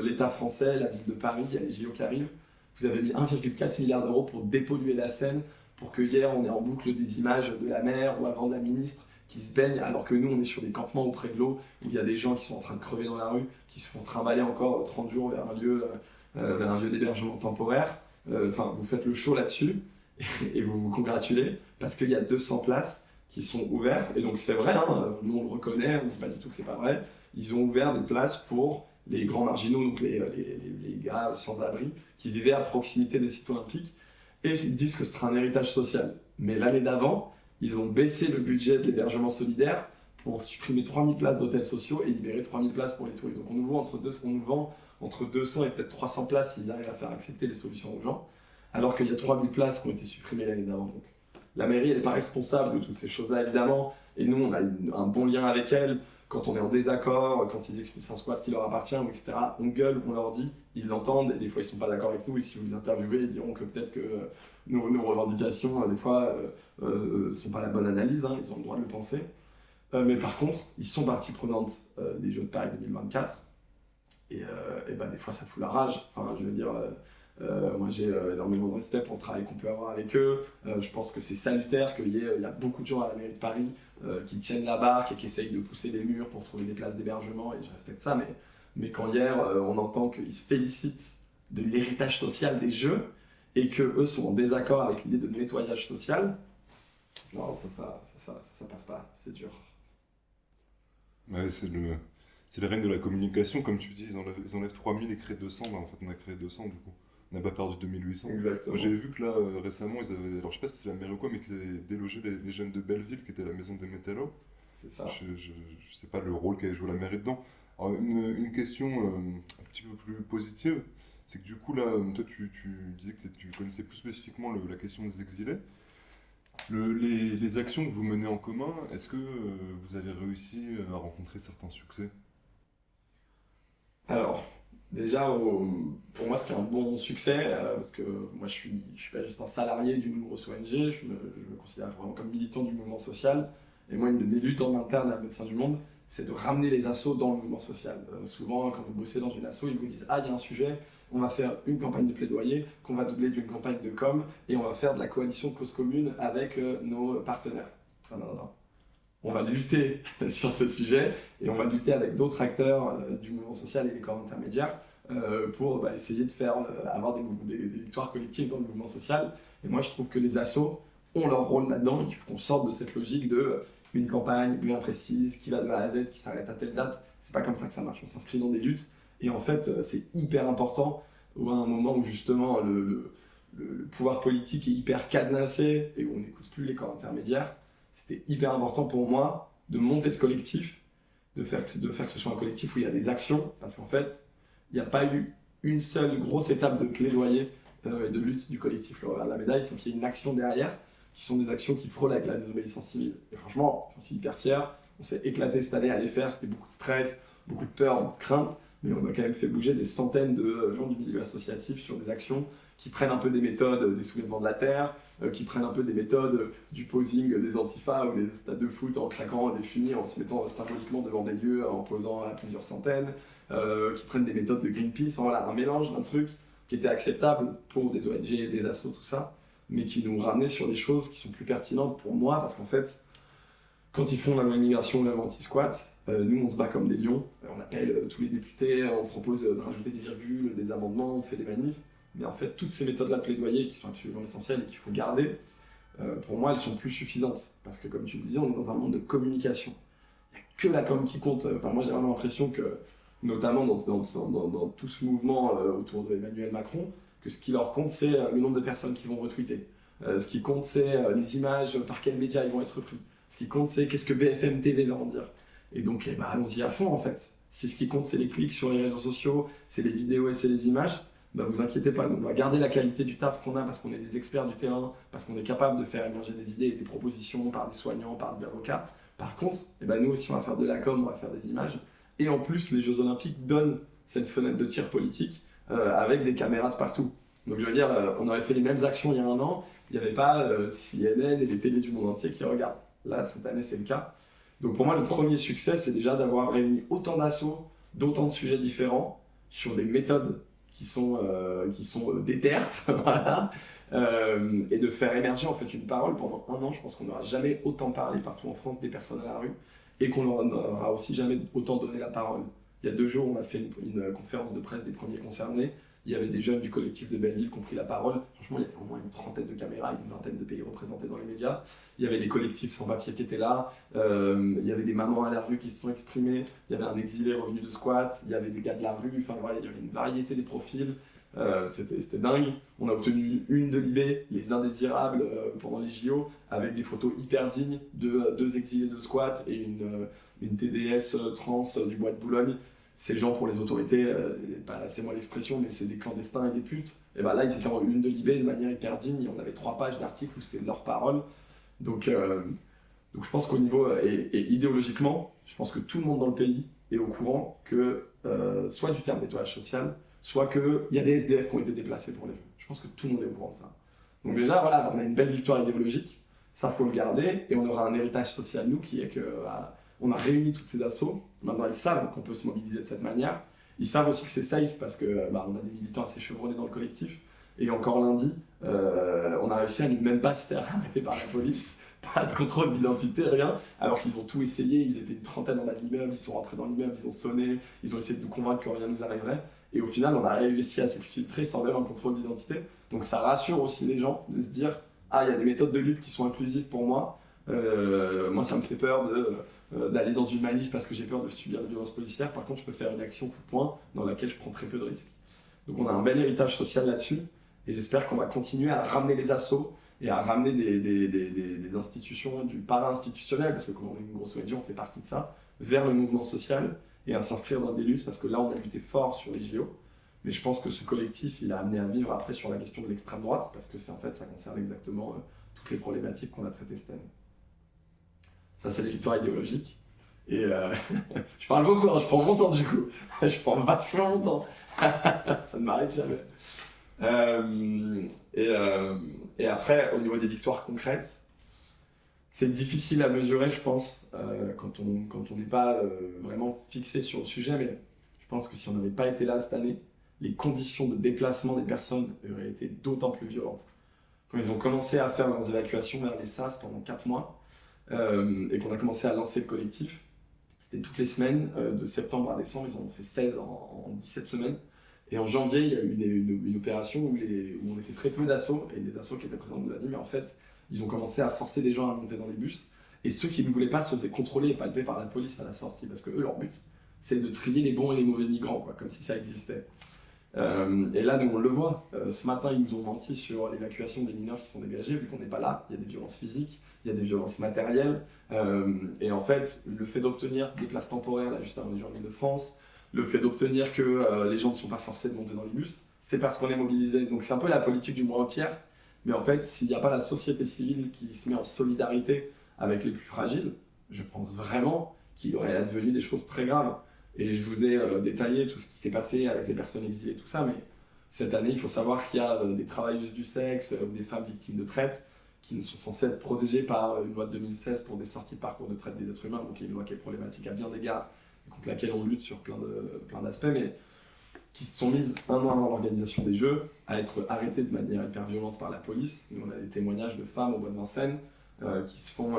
S1: l'État français, la ville de Paris, il y a les JO qui arrivent, vous avez mis 1,4 milliard d'euros pour dépolluer la Seine, pour que hier on ait en boucle des images de la mer ou avant de la ministre qui se baigne, alors que nous on est sur des campements auprès de l'eau, où il y a des gens qui sont en train de crever dans la rue, qui se font trimballer encore 30 jours vers un lieu vers un lieu d'hébergement temporaire. Enfin, vous faites le show là-dessus et vous vous congratulez parce qu'il y a 200 places qui sont ouvertes. Et donc c'est vrai, hein, nous on le reconnaît, on ne dit pas du tout que c'est pas vrai. Ils ont ouvert des places pour les grands marginaux, donc les gars sans abri, qui vivaient à proximité des sites olympiques. Et ils disent que ce sera un héritage social. Mais l'année d'avant, ils ont baissé le budget de l'hébergement solidaire pour supprimer 3000 places d'hôtels sociaux et libérer 3000 places pour les touristes. Donc on nous vend entre 200 et peut-être 300 places s'ils arrivent à faire accepter les solutions aux gens, alors qu'il y a 3000 places qui ont été supprimées l'année d'avant. Donc la mairie, elle n'est pas responsable de toutes ces choses-là, évidemment, et nous, on a un bon lien avec elle. Quand on est en désaccord, quand ils expulsent un squat qui leur appartient, etc., on gueule, on leur dit, ils l'entendent, et des fois ils ne sont pas d'accord avec nous, et si vous les interviewez, ils diront que peut-être que nos revendications, des fois, ne sont pas la bonne analyse, hein, ils ont le droit de le penser. Mais par contre, ils sont partie prenante des Jeux de Paris 2024, et bah, des fois ça fout la rage. Enfin, je veux dire, moi j'ai énormément de respect pour le travail qu'on peut avoir avec eux. Je pense que c'est salutaire qu'il y a beaucoup de gens à la mairie de Paris qui tiennent la barque et qui essayent de pousser les murs pour trouver des places d'hébergement, et je respecte ça, mais quand hier on entend qu'ils se félicitent de l'héritage social des Jeux et qu'eux sont en désaccord avec l'idée de nettoyage social, non, ça passe pas, c'est dur.
S3: Ouais, c'est les règles de la communication, comme tu dis, ils enlèvent 3000 et créent 200, bah en fait on a créé 200 du coup. On n'a pas perdu 2800.
S1: Exactement.
S3: J'ai vu que là, récemment, ils avaient, alors je sais pas si c'est la mairie ou quoi, mais qu'ils avaient délogé les jeunes de Belleville, qui était la maison des métallos.
S1: C'est ça.
S3: Je sais pas le rôle qu'avait joué la mairie dedans. Alors, une question un petit peu plus positive, c'est que du coup, là, toi, tu disais que tu connaissais plus spécifiquement la question des exilés. Les actions que vous menez en commun, est-ce que vous avez réussi à rencontrer certains succès?
S1: Alors, déjà, pour moi, ce qui est un bon succès, parce que moi, je suis pas juste un salarié d'une grosse ONG, je me considère vraiment comme militant du mouvement social. Et moi, une de mes luttes en interne à Médecins du Monde, c'est de ramener les assos dans le mouvement social. Souvent, quand vous bossez dans une asso, ils vous disent « Ah, il y a un sujet, on va faire une campagne de plaidoyer, qu'on va doubler d'une campagne de com, et on va faire de la coalition de cause commune avec nos partenaires. » Non. On va lutter sur ce sujet et on va lutter avec d'autres acteurs du mouvement social et les corps intermédiaires pour essayer de faire avoir des victoires collectives dans le mouvement social. Et moi, je trouve que les assos ont leur rôle là-dedans. Il faut qu'on sorte de cette logique de une campagne bien précise qui va de A à Z, qui s'arrête à telle date. C'est pas comme ça que ça marche. On s'inscrit dans des luttes et en fait, c'est hyper important à un moment où justement le pouvoir politique est hyper cadenassé et où on n'écoute plus les corps intermédiaires. C'était hyper important pour moi de monter ce collectif, de faire que ce soit un collectif où il y a des actions, parce qu'en fait, il n'y a pas eu une seule grosse étape de plaidoyer et de lutte du collectif Le Revers de la Médaille, sans qu'il y ait une action derrière, qui sont des actions qui frôlent avec la désobéissance civile. Et franchement, j'en suis hyper fier. On s'est éclaté cette année à les faire, c'était beaucoup de stress, beaucoup de peur, beaucoup de crainte, mais on a quand même fait bouger des centaines de gens du milieu associatif sur des actions qui prennent un peu des méthodes des soulèvements de la terre, qui prennent un peu des méthodes du posing des antifas ou des stades de foot en claquant des funis, en se mettant symboliquement devant des lieux, en posant à plusieurs centaines, qui prennent des méthodes de Greenpeace, voilà, un mélange d'un truc qui était acceptable pour des ONG, des assos, tout ça, mais qui nous ramenait sur des choses qui sont plus pertinentes pour moi, parce qu'en fait, quand ils font la loi immigration ou la loi anti-squat, nous on se bat comme des lions, on appelle tous les députés, on propose de rajouter des virgules, des amendements, on fait des manifs. Mais en fait, toutes ces méthodes-là de plaidoyer qui sont absolument essentielles et qu'il faut garder, pour moi, elles sont plus suffisantes. Parce que, comme tu le disais, on est dans un monde de communication. Il n'y a que la com qui compte. Enfin, moi, j'ai vraiment l'impression que, notamment dans tout ce mouvement autour d'Emmanuel Macron, que ce qui leur compte, c'est le nombre de personnes qui vont retweeter. Ce qui compte, c'est les images, par quels médias ils vont être repris. Ce qui compte, c'est qu'est-ce que BFM TV va en dire. Et donc, allons-y à fond, en fait. Si ce qui compte, c'est les clics sur les réseaux sociaux, c'est les vidéos et c'est les images, vous inquiétez pas, on va garder la qualité du taf qu'on a parce qu'on est des experts du terrain, parce qu'on est capable de faire émerger des idées et des propositions par des soignants, par des avocats. Par contre, nous aussi on va faire de la com, on va faire des images. Et en plus, les Jeux Olympiques donnent cette fenêtre de tir politique avec des caméras de partout. Donc je veux dire, on aurait fait les mêmes actions il y a un an, il n'y avait pas CNN et les télés du monde entier qui regardent. Là, cette année, c'est le cas. Donc pour moi, le premier succès, c'est déjà d'avoir réuni autant d'assauts, d'autant de sujets différents, sur des méthodes qui sont déterres, voilà, et de faire émerger en fait une parole pendant un an. Je pense qu'on n'aura jamais autant parlé partout en France des personnes à la rue et qu'on n'aura aussi jamais autant donné la parole. Il y a 2 jours, on a fait une conférence de presse des premiers concernés. Il y avait des jeunes du collectif de Belleville qui ont pris la parole. Franchement, il y avait au moins une trentaine de caméras, une vingtaine de pays représentés dans les médias. Il y avait les collectifs sans papier qui étaient là. Il y avait des mamans à la rue qui se sont exprimées. Il y avait un exilé revenu de squat. Il y avait des gars de la rue. Enfin, voilà, il y avait une variété des profils. C'était dingue. On a obtenu une de Libé, les indésirables, pendant les JO, avec des photos hyper dignes de deux exilés de squat et une TDS trans du bois de Boulogne. Ces gens, pour les autorités, c'est moi l'expression, mais c'est des clandestins et des putes. Et ben là, ils étaient en une de Libé de manière hyper digne. On avait 3 pages d'articles où c'est leur parole. Donc je pense qu'au niveau, et idéologiquement, je pense que tout le monde dans le pays est au courant que soit du terme nettoyage social, soit qu'il y a des SDF qui ont été déplacés pour les Jeux. Je pense que tout le monde est au courant de ça. Donc déjà, voilà, on a une belle victoire idéologique, ça faut le garder, et on aura un héritage social, nous, qui est que on a réuni toutes ces assos, maintenant elles savent qu'on peut se mobiliser de cette manière, ils savent aussi que c'est safe parce que on a des militants assez chevronnés dans le collectif, et encore lundi, on a réussi à ne même pas se faire arrêter par la police, pas de contrôle d'identité, rien, alors qu'ils ont tout essayé, ils étaient une trentaine en bas de l'immeuble, ils sont rentrés dans l'immeuble, ils ont sonné, ils ont essayé de nous convaincre que rien ne nous arriverait. Et au final, on a réussi à s'exfiltrer sans même un contrôle d'identité. Donc ça rassure aussi les gens de se dire « Ah, il y a des méthodes de lutte qui sont inclusives pour moi. Moi, ça me fait peur d'aller dans une manif parce que j'ai peur de subir des violences policières. Par contre, je peux faire une action coup de poing dans laquelle je prends très peu de risques. » Donc on a un bel héritage social là-dessus. Et j'espère qu'on va continuer à ramener les assos et à ramener des institutions du para-institutionnel, parce que comme on est une grosse ONG, on fait partie de ça, vers le mouvement social et à s'inscrire dans des luttes, parce que là, on a lutté fort sur les JO. Mais je pense que ce collectif, il a amené à vivre après sur la question de l'extrême droite, parce que ça concerne exactement toutes les problématiques qu'on a traitées cette année. Ça, c'est les victoires idéologiques. Et je parle beaucoup, hein, je prends mon temps du coup. Je prends vachement mon temps. Ça ne m'arrive jamais. Et après, au niveau des victoires concrètes, c'est difficile à mesurer, je pense, quand on n'est pas vraiment fixé sur le sujet, mais je pense que si on n'avait pas été là cette année, les conditions de déplacement des personnes auraient été d'autant plus violentes. Quand ils ont commencé à faire leurs évacuations vers les SAS pendant 4 mois, et qu'on a commencé à lancer le collectif, c'était toutes les semaines, de septembre à décembre, ils en ont fait 16 en 17 semaines. Et en janvier, il y a eu une opération où on était très peu d'assauts, et des assos qui étaient présents nous a dit, mais en fait, ils ont commencé à forcer les gens à monter dans les bus, et ceux qui ne voulaient pas se faisaient contrôler et palper par la police à la sortie, parce que eux, leur but, c'est de trier les bons et les mauvais migrants, quoi, comme si ça existait. Et là, nous, on le voit. Ce matin, ils nous ont menti sur l'évacuation des mineurs qui sont dégagés, vu qu'on n'est pas là. Il y a des violences physiques, il y a des violences matérielles. Et en fait, le fait d'obtenir des places temporaires, là, juste avant les Jeux de France, le fait d'obtenir que les gens ne sont pas forcés de monter dans les bus, c'est parce qu'on est mobilisé. Donc c'est un peu la politique du moins pire. Mais en fait, s'il n'y a pas la société civile qui se met en solidarité avec les plus fragiles, je pense vraiment qu'il aurait advenu des choses très graves. Et je vous ai détaillé tout ce qui s'est passé avec les personnes exilées et tout ça, mais cette année, il faut savoir qu'il y a des travailleuses du sexe ou des femmes victimes de traite qui ne sont censées être protégées par une loi de 2016 pour des sorties de parcours de traite des êtres humains, donc il y a une loi qui est problématique à bien d'égards, contre laquelle on lutte sur plein d'aspects, mais qui se sont mises un an avant l'organisation des Jeux à être arrêtées de manière hyper violente par la police. Nous, on a des témoignages de femmes au bois de Vincennes qui se font,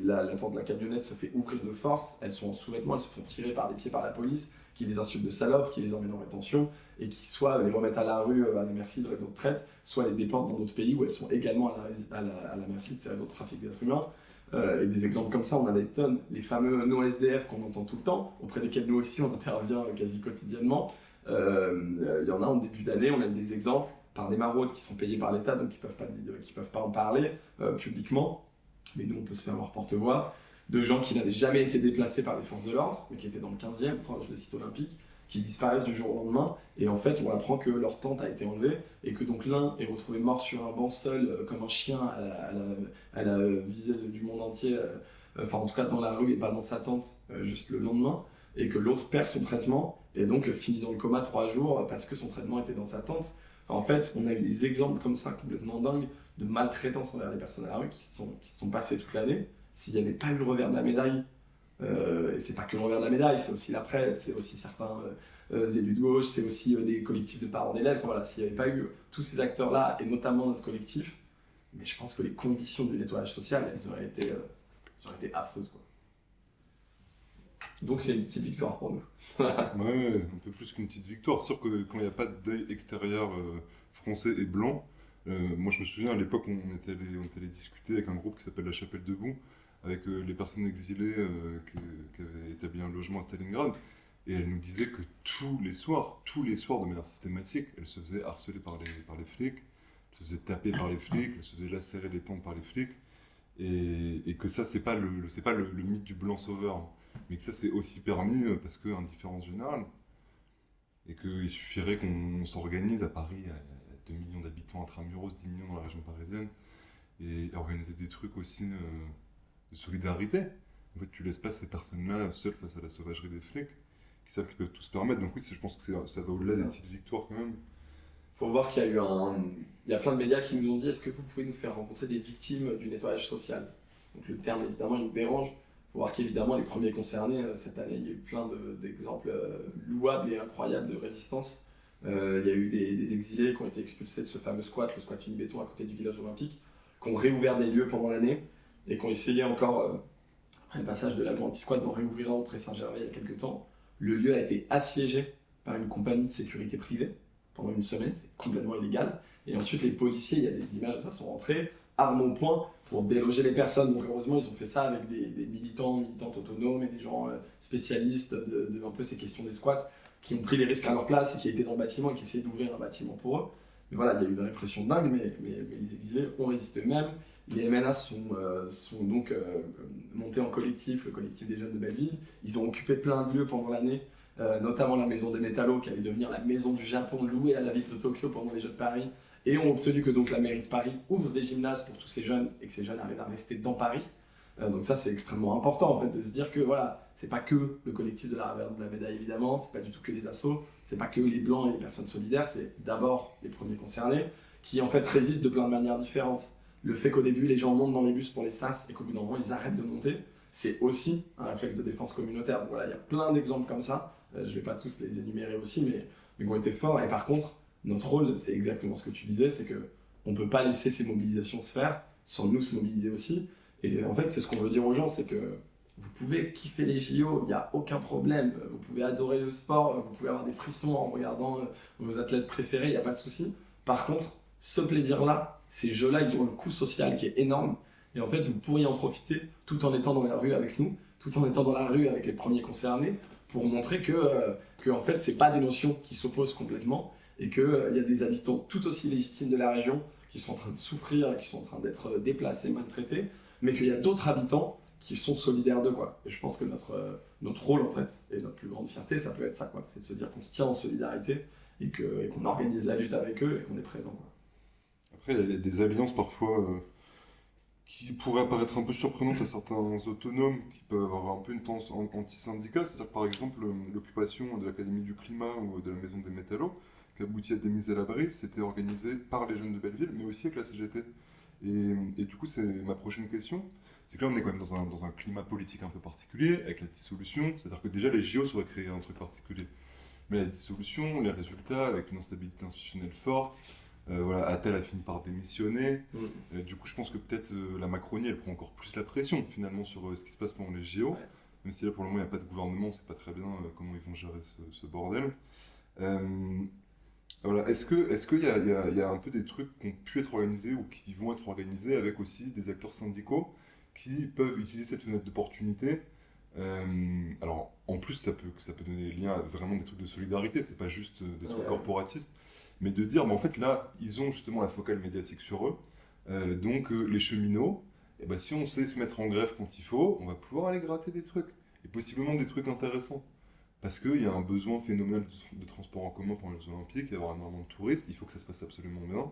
S1: la porte de la camionnette se fait ouvrir de force, elles sont en sous-vêtements, elles se font tirer par les pieds par la police, qui les insulte de salopes, qui les emmène en rétention, et qui soit les remettent à la rue à la merci de réseaux de traite, soit les déportent dans d'autres pays où elles sont également à la merci de ces réseaux de trafic d'êtres humains. Et des exemples comme ça, on en a des tonnes. Les fameux no-SDF qu'on entend tout le temps, auprès desquels nous aussi on intervient quasi quotidiennement. Il y en a en début d'année, on a des exemples par des maraudes qui sont payées par l'État, donc qui peuvent pas en parler publiquement. Mais nous, on peut se faire leur porte-voix, de gens qui n'avaient jamais été déplacés par les forces de l'ordre, mais qui étaient dans le 15e, proche de site olympique, qui disparaissent du jour au lendemain, et en fait, on apprend que leur tente a été enlevée, et que donc l'un est retrouvé mort sur un banc seul, comme un chien à la visée du monde entier, enfin en tout cas dans la rue et pas dans sa tente, juste le lendemain, et que l'autre perd son traitement, et donc finit dans le coma 3 jours parce que son traitement était dans sa tente. Enfin, en fait, on a eu des exemples comme ça, complètement dingues, de maltraitance envers les personnes à la rue qui se sont passées toute l'année. S'il n'y avait pas eu le revers de la médaille, et c'est pas que le revers de la médaille, c'est aussi la presse, c'est aussi certains élus de gauche, c'est aussi des collectifs de parents d'élèves. Enfin, voilà, s'il n'y avait pas eu tous ces acteurs-là, et notamment notre collectif, mais je pense que les conditions du nettoyage social, elles auraient été affreuses, quoi. Donc c'est une petite victoire pour nous.
S3: Ouais, un peu plus qu'une petite victoire. C'est sûr que quand il n'y a pas d'œil extérieur français et blanc, moi je me souviens à l'époque on était allé discuter avec un groupe qui s'appelle La Chapelle Debout, avec les personnes exilées qui avaient établi un logement à Stalingrad. Et elle nous disait que tous les soirs, de manière systématique, elle se faisait harceler par les flics, elle se faisait taper par les flics, elle se faisait lacérer les tempes par les flics. Et que ça, c'est pas le mythe du blanc sauveur, mais que ça, c'est aussi permis parce que indifférence générale. Et qu'il suffirait qu'on s'organise à Paris, à 2 millions d'habitants intramuros, 10 millions dans la région parisienne, et organiser des trucs aussi de solidarité. En fait, tu laisses pas ces personnes-là seules face à la sauvagerie des flics, qui savent qu'ils peuvent tout se permettre. Donc oui, je pense que ça va au-delà des petites victoires quand même.
S1: Faut voir qu'il y a eu il y a plein de médias qui nous ont dit est-ce que vous pouvez nous faire rencontrer des victimes du nettoyage social. Donc le terme évidemment il nous dérange. Faut voir qu'évidemment les premiers concernés cette année il y a eu plein d'exemples louables et incroyables de résistance. Il y a eu des exilés qui ont été expulsés de ce fameux squat, le squat Unibéton à côté du village olympique, qui ont réouvert des lieux pendant l'année et qui ont essayé encore après le passage de la loi anti-squat d'en réouvrir un au Pré-Saint-Gervais il y a quelques temps. Le lieu a été assiégé par une compagnie de sécurité privée pendant une semaine, c'est complètement illégal. Et ensuite, les policiers, il y a des images de ça, sont rentrés, armes au poing, pour déloger les personnes. Donc heureusement, ils ont fait ça avec des militantes autonomes et des gens spécialistes de un peu ces questions des squats, qui ont pris les risques à leur place et qui étaient dans le bâtiment et qui essayaient d'ouvrir un bâtiment pour eux. Mais voilà, il y a eu une répression dingue, mais les exilés ont résisté eux-mêmes. Les MNA sont donc montés en collectif, le collectif des jeunes de Belleville. Ils ont occupé plein de lieux pendant l'année, notamment la maison des métallos qui allait devenir la maison du Japon louée à la ville de Tokyo pendant les Jeux de Paris, et ont obtenu que donc la mairie de Paris ouvre des gymnases pour tous ces jeunes et que ces jeunes arrivent à rester dans Paris. Donc ça c'est extrêmement important en fait de se dire que voilà, c'est pas que le collectif de la Revers de la Médaille évidemment, c'est pas du tout que les assos, c'est pas que les blancs et les personnes solidaires, c'est d'abord les premiers concernés qui en fait résistent de plein de manières différentes. Le fait qu'au début les gens montent dans les bus pour les sas et qu'au bout d'un moment ils arrêtent de monter, c'est aussi un réflexe de défense communautaire. Donc voilà, il y a plein d'exemples comme ça. Je ne vais pas tous les énumérer aussi, mais qui ont été forts. Et par contre, notre rôle, c'est exactement ce que tu disais, c'est qu'on ne peut pas laisser ces mobilisations se faire sans nous se mobiliser aussi. Et en fait, c'est ce qu'on veut dire aux gens, c'est que vous pouvez kiffer les JO, il n'y a aucun problème. Vous pouvez adorer le sport, vous pouvez avoir des frissons en regardant vos athlètes préférés, il n'y a pas de souci. Par contre, ce plaisir-là, ces jeux-là, ils ont un coût social qui est énorme. Et en fait, vous pourriez en profiter tout en étant dans la rue avec nous, tout en étant dans la rue avec les premiers concernés, pour montrer que en fait, c'est pas des notions qui s'opposent complètement et qu'il y a des habitants tout aussi légitimes de la région qui sont en train de souffrir, qui sont en train d'être déplacés, maltraités, mais qu'il y a d'autres habitants qui sont solidaires d'eux, quoi. Et je pense que notre rôle, en fait, et notre plus grande fierté, ça peut être ça, quoi. C'est de se dire qu'on se tient en solidarité et qu'on organise la lutte avec eux et qu'on est présent, quoi.
S3: Après, il y a des alliances parfois qui pourraient apparaître un peu surprenantes à certains autonomes qui peuvent avoir un peu une tendance anti-syndicat. C'est-à-dire que par exemple, l'occupation de l'Académie du Climat ou de la Maison des Métallos, qui aboutit à des mises à l'abri, c'était organisé par les jeunes de Belleville, mais aussi avec la CGT. Et du coup, c'est ma prochaine question. C'est que là, on est quand même dans un climat politique un peu particulier, avec la dissolution. C'est-à-dire que déjà, les JO seraient créés un truc particulier. Mais la dissolution, les résultats, avec une instabilité institutionnelle forte, voilà, Attal a fini par démissionner. Du coup, je pense que peut-être la Macronie, elle prend encore plus la pression finalement sur ce qui se passe pendant les JO.
S1: Ouais.
S3: Même si là, pour le moment, il n'y a pas de gouvernement, on ne sait pas très bien comment ils vont gérer ce bordel. Voilà. Est-ce qu'il y a un peu des trucs qui ont pu être organisés ou qui vont être organisés avec aussi des acteurs syndicaux qui peuvent utiliser cette fenêtre d'opportunité? Alors, en plus, ça peut donner lien à vraiment des trucs de solidarité, c'est pas juste des trucs corporatistes, mais de dire, en fait, là, ils ont justement la focale médiatique sur eux, donc les cheminots, et ben, si on sait se mettre en grève quand il faut, on va pouvoir aller gratter des trucs, et possiblement des trucs intéressants. Parce qu'il y a un besoin phénoménal de transport en commun pendant les Jeux Olympiques, il y avoir énormément de touristes, il faut que ça se passe absolument bien.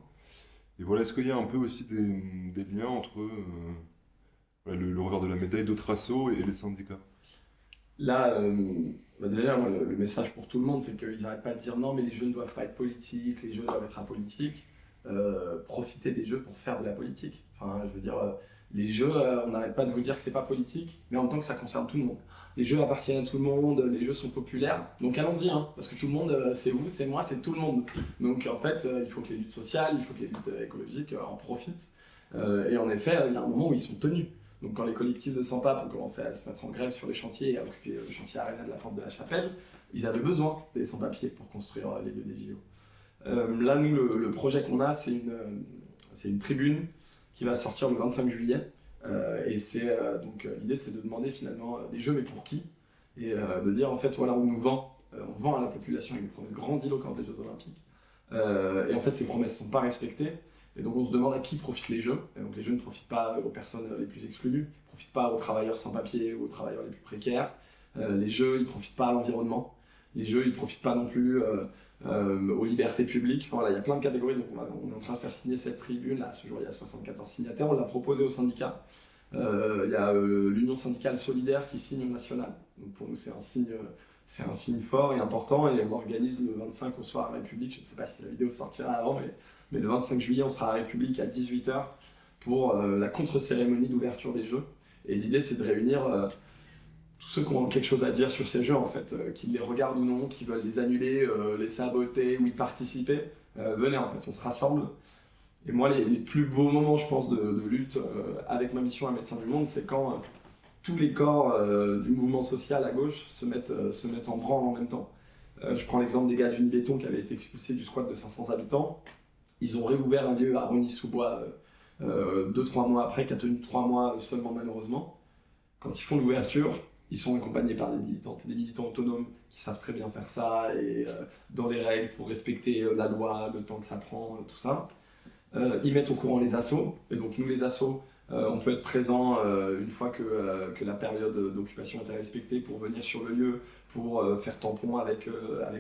S3: Et voilà, est-ce qu'il y a un peu aussi des liens entre le revers de la médaille d'autres assos et les syndicats?
S1: Là, déjà, moi, le message pour tout le monde, c'est qu'ils n'arrêtent pas de dire non, mais les jeux ne doivent pas être politiques, les jeux doivent être apolitiques. Profitez des jeux pour faire de la politique. Enfin, je veux dire, les jeux, on n'arrête pas de vous dire que c'est pas politique, mais en même temps que ça concerne tout le monde. Les jeux appartiennent à tout le monde, les jeux sont populaires, donc allons-y, hein, parce que tout le monde, c'est vous, c'est moi, c'est tout le monde. Donc en fait, il faut que les luttes sociales, il faut que les luttes écologiques en profitent. Et en effet, il y a un moment où ils sont tenus. Donc quand les collectifs de sans-pape ont commencé à se mettre en grève sur les chantiers et à occuper le chantier Arena de la Porte de la Chapelle, ils avaient besoin des sans-papiers pour construire les lieux des JO. Là, nous, le projet qu'on a, c'est une tribune qui va sortir le 25 juillet. Et donc l'idée, c'est de demander finalement des jeux, mais pour qui? Et de dire, en fait, voilà, on vend à la population avec des promesses grandiloquentes des Jeux Olympiques. Et en fait, ces promesses ne sont pas respectées. Et donc, on se demande à qui profitent les Jeux. Et donc, les Jeux ne profitent pas aux personnes les plus exclues, ne profitent pas aux travailleurs sans papier ou aux travailleurs les plus précaires. Les Jeux, ils ne profitent pas à l'environnement. Les Jeux, ils ne profitent pas non plus aux libertés publiques. Enfin, voilà, il y a plein de catégories. Donc, on est en train de faire signer cette tribune. Là, ce jour, il y a 74 signataires. On l'a proposé aux syndicats. Il y a l'Union syndicale solidaire qui signe au national. Donc, pour nous, c'est un signe fort et important. Et on organise le 25 au soir à République. Je ne sais pas si la vidéo sortira avant, mais le 25 juillet, on sera à République à 18h pour la contre-cérémonie d'ouverture des Jeux. Et l'idée, c'est de réunir tous ceux qui ont quelque chose à dire sur ces Jeux, en fait, qu'ils les regardent ou non, qui veulent les annuler, les saboter ou y participer. Venez, en fait, on se rassemble. Et moi, les plus beaux moments, je pense, de lutte avec ma mission à Médecins du Monde, c'est quand tous les corps du mouvement social à gauche se mettent en branle en même temps. Je prends l'exemple des gars d'Unibéton qui avaient été expulsés du squat de 500 habitants. Ils ont réouvert un lieu à Rosny-sous-Bois 2-3 mois après, qui a tenu 3 mois seulement malheureusement. Quand ils font l'ouverture, ils sont accompagnés par des militantes et des militants autonomes qui savent très bien faire ça et dans les règles pour respecter la loi, le temps que ça prend, tout ça. Ils mettent au courant les assos, et donc nous les assos, on peut être présent une fois que la période d'occupation était respectée pour venir sur le lieu, pour faire tampon avec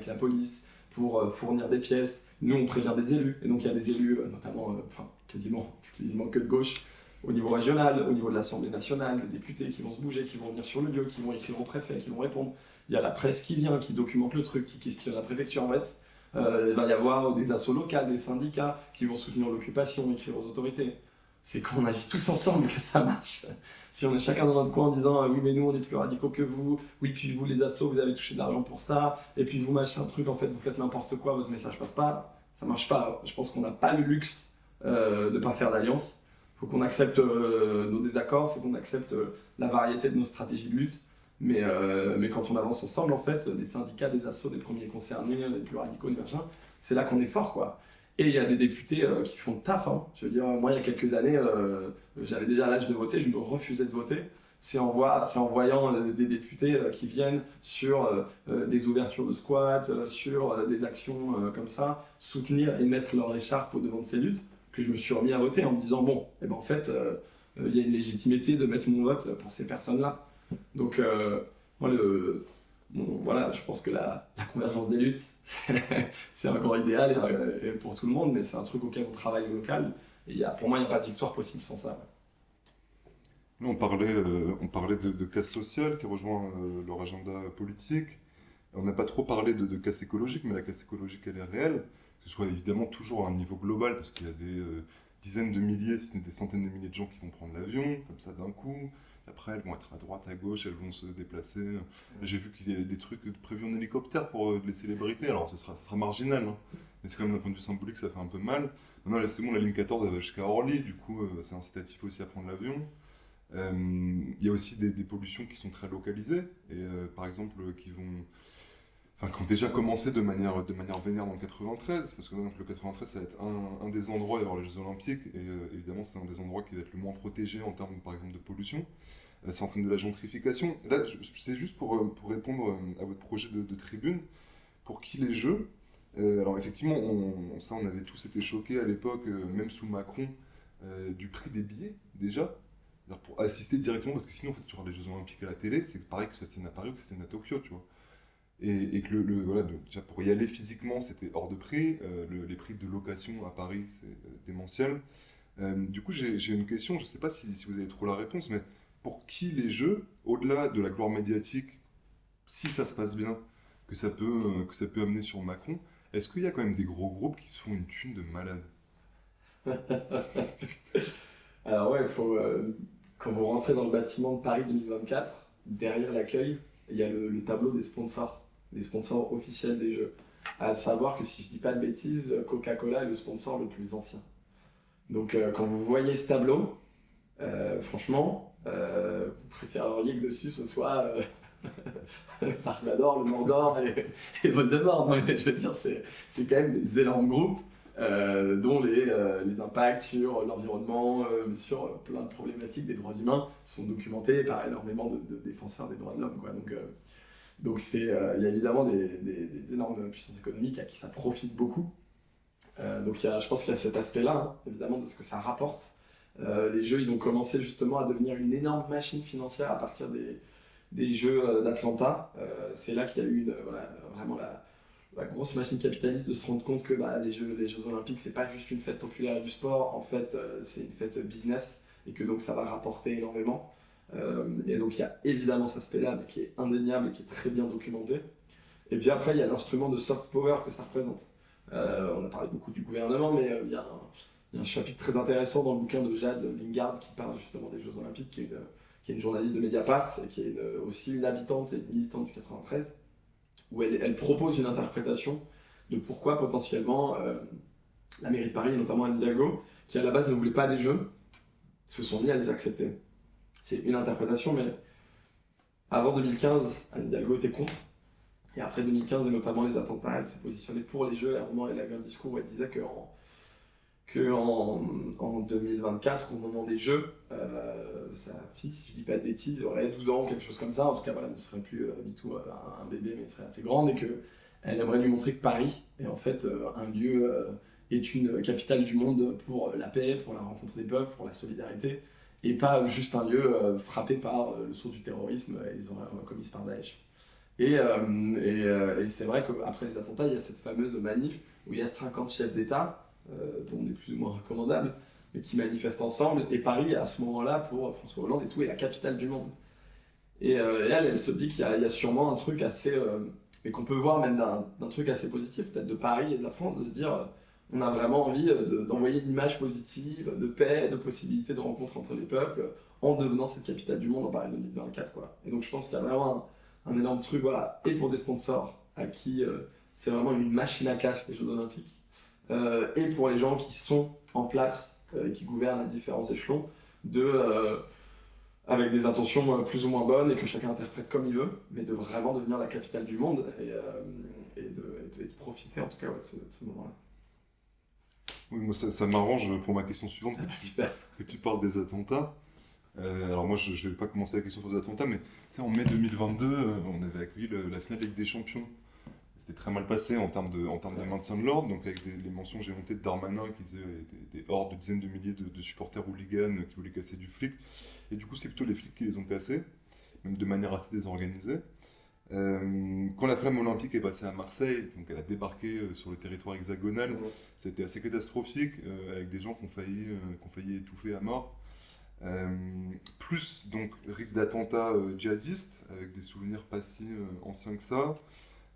S1: la police, pour fournir des pièces. Nous, on prévient des élus, et donc il y a des élus, notamment, quasiment exclusivement que de gauche, au niveau régional, au niveau de l'Assemblée nationale, des députés qui vont se bouger, qui vont venir sur le lieu, qui vont écrire au préfet, qui vont répondre. Il y a la presse qui vient, qui documente le truc, qui questionne la préfecture en fait. Il va y avoir des assos locales, des syndicats qui vont soutenir l'occupation, écrire aux autorités. C'est quand on agit tous ensemble que ça marche. Si on est chacun dans notre coin en disant oui mais nous on est plus radicaux que vous, oui puis vous les assos vous avez touché de l'argent pour ça, et puis vous machin truc en fait vous faites n'importe quoi, votre message passe pas, ça marche pas. Je pense qu'on n'a pas le luxe de pas faire d'alliance. Il faut qu'on accepte nos désaccords, il faut qu'on accepte la variété de nos stratégies de lutte. Mais quand on avance ensemble, en fait, des syndicats, des assos, des premiers concernés, des plus radicaux, des machins, c'est là qu'on est fort, quoi. Et il y a des députés qui font le taf, hein. Je veux dire, moi, il y a quelques années, j'avais déjà l'âge de voter, je me refusais de voter. C'est en voyant des députés qui viennent sur des ouvertures de squats, sur des actions comme ça, soutenir et mettre leur écharpe au devant de ces luttes, que je me suis remis à voter en me disant, bon, eh ben, en fait, il y a une légitimité de mettre mon vote pour ces personnes-là. Donc, moi, voilà, je pense que la convergence des luttes, c'est un grand idéal et pour tout le monde, mais c'est un truc auquel on travaille au local. Et pour moi, il n'y a pas de victoire possible sans ça.
S3: Là, on parlait de casse sociale qui rejoint leur agenda politique. On n'a pas trop parlé de casse écologique, mais la casse écologique, elle est réelle. Que ce soit évidemment toujours à un niveau global, parce qu'il y a des dizaines de milliers, si ce n'est des centaines de milliers de gens qui vont prendre l'avion, comme ça d'un coup. Après, elles vont être à droite, à gauche, elles vont se déplacer. J'ai vu qu'il y a des trucs prévus en hélicoptère pour les célébrités. Alors, ça sera marginal, hein. Mais c'est quand même d'un point de vue symbolique, ça fait un peu mal. Maintenant, là, c'est bon, la ligne 14, elle va jusqu'à Orly, du coup, c'est incitatif aussi à prendre l'avion. Il y a aussi des pollutions qui sont très localisées, et par exemple, qui ont déjà commencé de manière vénère dans le 93, parce que donc, le 93, ça va être un des endroits, il va y avoir les Jeux Olympiques, et évidemment, c'est un des endroits qui va être le moins protégé en termes, par exemple, de pollution. Ça entraîne de la gentrification. Là, c'est juste pour répondre à votre projet de tribune, pour qui les Jeux. Alors, effectivement, on avait tous été choqués à l'époque, même sous Macron, du prix des billets, déjà. Alors, pour assister directement, parce que sinon, en fait, tu regardes les Jeux Olympiques à la télé, c'est pareil que ça se tienne à Paris ou que ça se tienne à Tokyo, tu vois. Et que déjà pour y aller physiquement, c'était hors de prix. Les prix de location à Paris, c'est démentiel. Du coup, j'ai une question, je ne sais pas si vous avez trop la réponse, mais pour qui les Jeux, au-delà de la gloire médiatique, si ça se passe bien, que ça peut amener sur Macron, est-ce qu'il y a quand même des gros groupes qui se font une thune de malade?
S1: Alors ouais, quand vous rentrez dans le bâtiment de Paris 2024, derrière l'accueil, il y a le tableau des sponsors officiels des Jeux. À savoir que si je dis pas de bêtises, Coca-Cola est le sponsor le plus ancien. Donc quand vous voyez ce tableau, franchement, vous préféreriez que dessus ce soit Dark Vador, le Mordor et Voldemort. Non, mais je veux dire, c'est quand même des énormes groupes dont les impacts sur l'environnement, sur plein de problématiques des droits humains sont documentés par énormément de défenseurs des droits de l'homme, quoi. Donc il y a évidemment des énormes puissances économiques à qui ça profite beaucoup. Donc je pense qu'il y a cet aspect-là, hein, évidemment, de ce que ça rapporte. Les jeux, ils ont commencé justement à devenir une énorme machine financière à partir des Jeux d'Atlanta. C'est là qu'il y a eu vraiment la grosse machine capitaliste de se rendre compte que les Jeux Olympiques, c'est pas juste une fête populaire du sport, en fait, c'est une fête business, et que donc ça va rapporter énormément. Et donc il y a évidemment cet aspect-là, mais qui est indéniable et qui est très bien documenté. Et puis après, il y a l'instrument de soft power que ça représente. On a parlé beaucoup du gouvernement, mais il y a un chapitre très intéressant dans le bouquin de Jade Lingard qui parle justement des Jeux Olympiques, qui est une journaliste de Mediapart et qui est aussi une habitante et une militante du 93, où elle propose une interprétation de pourquoi potentiellement la mairie de Paris, et notamment Anne Hidalgo, qui à la base ne voulait pas des Jeux, se sont mis à les accepter. C'est une interprétation, mais avant 2015, Anne Hidalgo était contre. Et après 2015, et notamment les attentats, elle s'est positionnée pour les Jeux. Et à un moment, elle avait un discours où elle disait en 2024, au moment des Jeux, sa fille, si je dis pas de bêtises, aurait 12 ans, quelque chose comme ça. En tout cas, voilà, ne serait plus du tout un bébé, mais serait assez grande. Et qu'elle aimerait lui montrer que Paris est en fait un lieu, est une capitale du monde pour la paix, pour la rencontre des peuples, pour la solidarité. Et pas juste un lieu frappé par le sceau du terrorisme et les horreurs commises par Daesh. Et c'est vrai qu'après les attentats, il y a cette fameuse manif où il y a 50 chefs d'État, dont des plus ou moins recommandables, mais qui manifestent ensemble. Et Paris, à ce moment-là, pour François Hollande et tout, est la capitale du monde. Et elle se dit qu'il y a sûrement un truc assez... mais qu'on peut voir même d'un truc assez positif, peut-être de Paris et de la France, de se dire... on a vraiment envie d'envoyer une image positive, de paix, de possibilité de rencontre entre les peuples, en devenant cette capitale du monde en Paris 2024, quoi. Et donc je pense qu'il y a vraiment un énorme truc, voilà, et pour des sponsors, à qui c'est vraiment une machine à cash, les Jeux Olympiques, et pour les gens qui sont en place, et qui gouvernent à différents échelons, avec des intentions plus ou moins bonnes, et que chacun interprète comme il veut, mais de vraiment devenir la capitale du monde, et de profiter en tout cas de ce moment-là.
S3: Oui, moi ça m'arrange pour ma question suivante
S1: Super.
S3: que tu parles des attentats. Alors moi je ne vais pas commencer la question sur les attentats, mais tu sais, en mai 2022, on avait accueilli la finale de Ligue des Champions. C'était très mal passé en termes de maintien de l'ordre, donc avec les mentions que j'ai notées de Darmanin qui disait des hordes de dizaines de milliers de supporters hooligans qui voulaient casser du flic. Et du coup c'est plutôt les flics qui les ont cassés, même de manière assez désorganisée. Quand la flamme olympique est passée à Marseille, donc elle a débarqué sur le territoire hexagonal, c'était assez catastrophique, avec des gens qui ont failli étouffer à mort. Plus donc risque d'attentats djihadistes, avec des souvenirs pas si anciens que ça.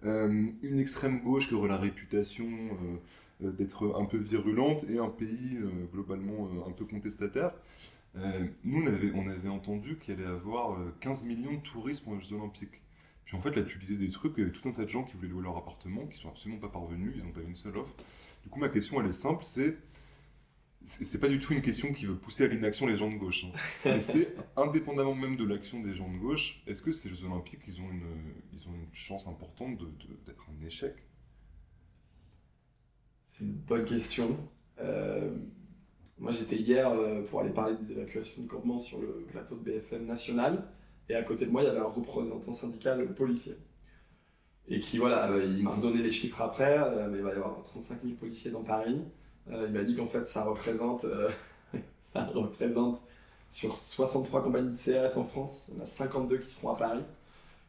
S3: Une extrême gauche qui aurait la réputation d'être un peu virulente, et un pays globalement un peu contestataire. Nous, on avait entendu qu'il allait y avoir 15 millions de touristes pour les Jeux Olympiques. Puis en fait, là, tu disais des trucs, il y avait tout un tas de gens qui voulaient louer leur appartement, qui sont absolument pas parvenus, ils n'ont pas eu une seule offre. Du coup, ma question, elle est simple, c'est pas du tout une question qui veut pousser à l'inaction les gens de gauche. Hein. Mais c'est, indépendamment même de l'action des gens de gauche, est-ce que ces Jeux Olympiques, ils ont une chance importante d'être un échec?
S1: C'est une bonne question. Moi, j'étais hier pour aller parler des évacuations de campements sur le plateau de BFM National. Et à côté de moi, il y avait un représentant syndical policier. Et qui, voilà, il m'a redonné les chiffres après, mais il va y avoir 35 000 policiers dans Paris. Il m'a dit qu'en fait, ça représente sur 63 compagnies de CRS en France, il y en a 52 qui seront à Paris.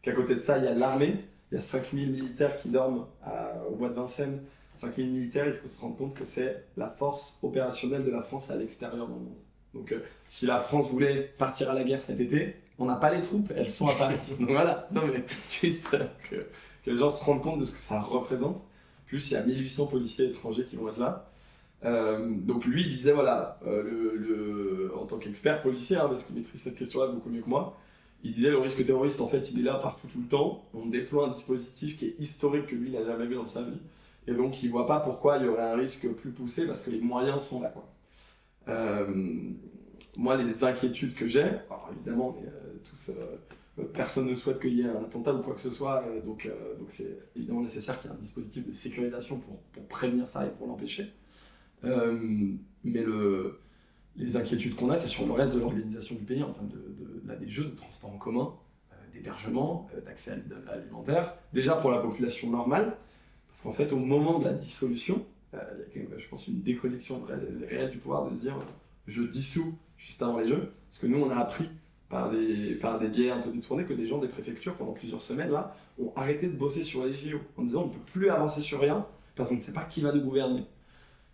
S1: Qu'à côté de ça, il y a l'armée, il y a 5 000 militaires qui dorment au bois de Vincennes. 5 000 militaires, il faut se rendre compte que c'est la force opérationnelle de la France à l'extérieur dans le monde. Donc, si la France voulait partir à la guerre cet été, on n'a pas les troupes, elles sont à Paris. Donc voilà, non mais juste que les gens se rendent compte de ce que ça représente. Plus il y a 1800 policiers étrangers qui vont être là. Donc lui il disait voilà, en tant qu'expert policier, hein, parce qu'il maîtrise cette question-là beaucoup mieux que moi, il disait le risque terroriste en fait il est là partout tout le temps. On déploie un dispositif qui est historique que lui n'a jamais vu dans sa vie. Et donc il voit pas pourquoi il y aurait un risque plus poussé parce que les moyens sont là, quoi. moi, les inquiétudes que j'ai, alors évidemment, on est, personne ne souhaite qu'il y ait un attentat ou quoi que ce soit, donc c'est évidemment nécessaire qu'il y ait un dispositif de sécurisation pour prévenir ça et pour l'empêcher. Mais les inquiétudes qu'on a, c'est sur le reste de l'organisation du pays en termes des jeux, de transport en commun, d'hébergement, d'accès alimentaire. Déjà pour la population normale, parce qu'en fait, au moment de la dissolution, il y a quand même, je pense, une déconnexion réelle du pouvoir de se dire je dissous juste avant les jeux. Parce que nous, on a appris par des biais un peu détournés que des gens des préfectures, pendant plusieurs semaines, là, ont arrêté de bosser sur les JO en disant on ne peut plus avancer sur rien parce qu'on ne sait pas qui va nous gouverner.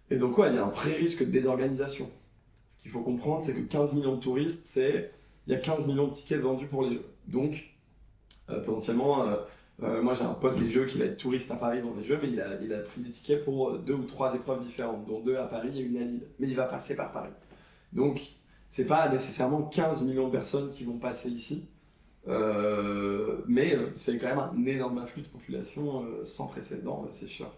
S1: Et donc, il y a un vrai risque de désorganisation. Ce qu'il faut comprendre, c'est que 15 millions de touristes, il y a 15 millions de tickets vendus pour les jeux. Donc, potentiellement, moi j'ai un pote des jeux qui va être touriste à Paris dans les jeux, mais il a pris des tickets pour 2 ou 3 épreuves différentes, dont 2 à Paris et une à Lille. Mais il va passer par Paris. Donc, c'est pas nécessairement 15 millions de personnes qui vont passer ici, mais c'est quand même un énorme afflux de population sans précédent, c'est sûr.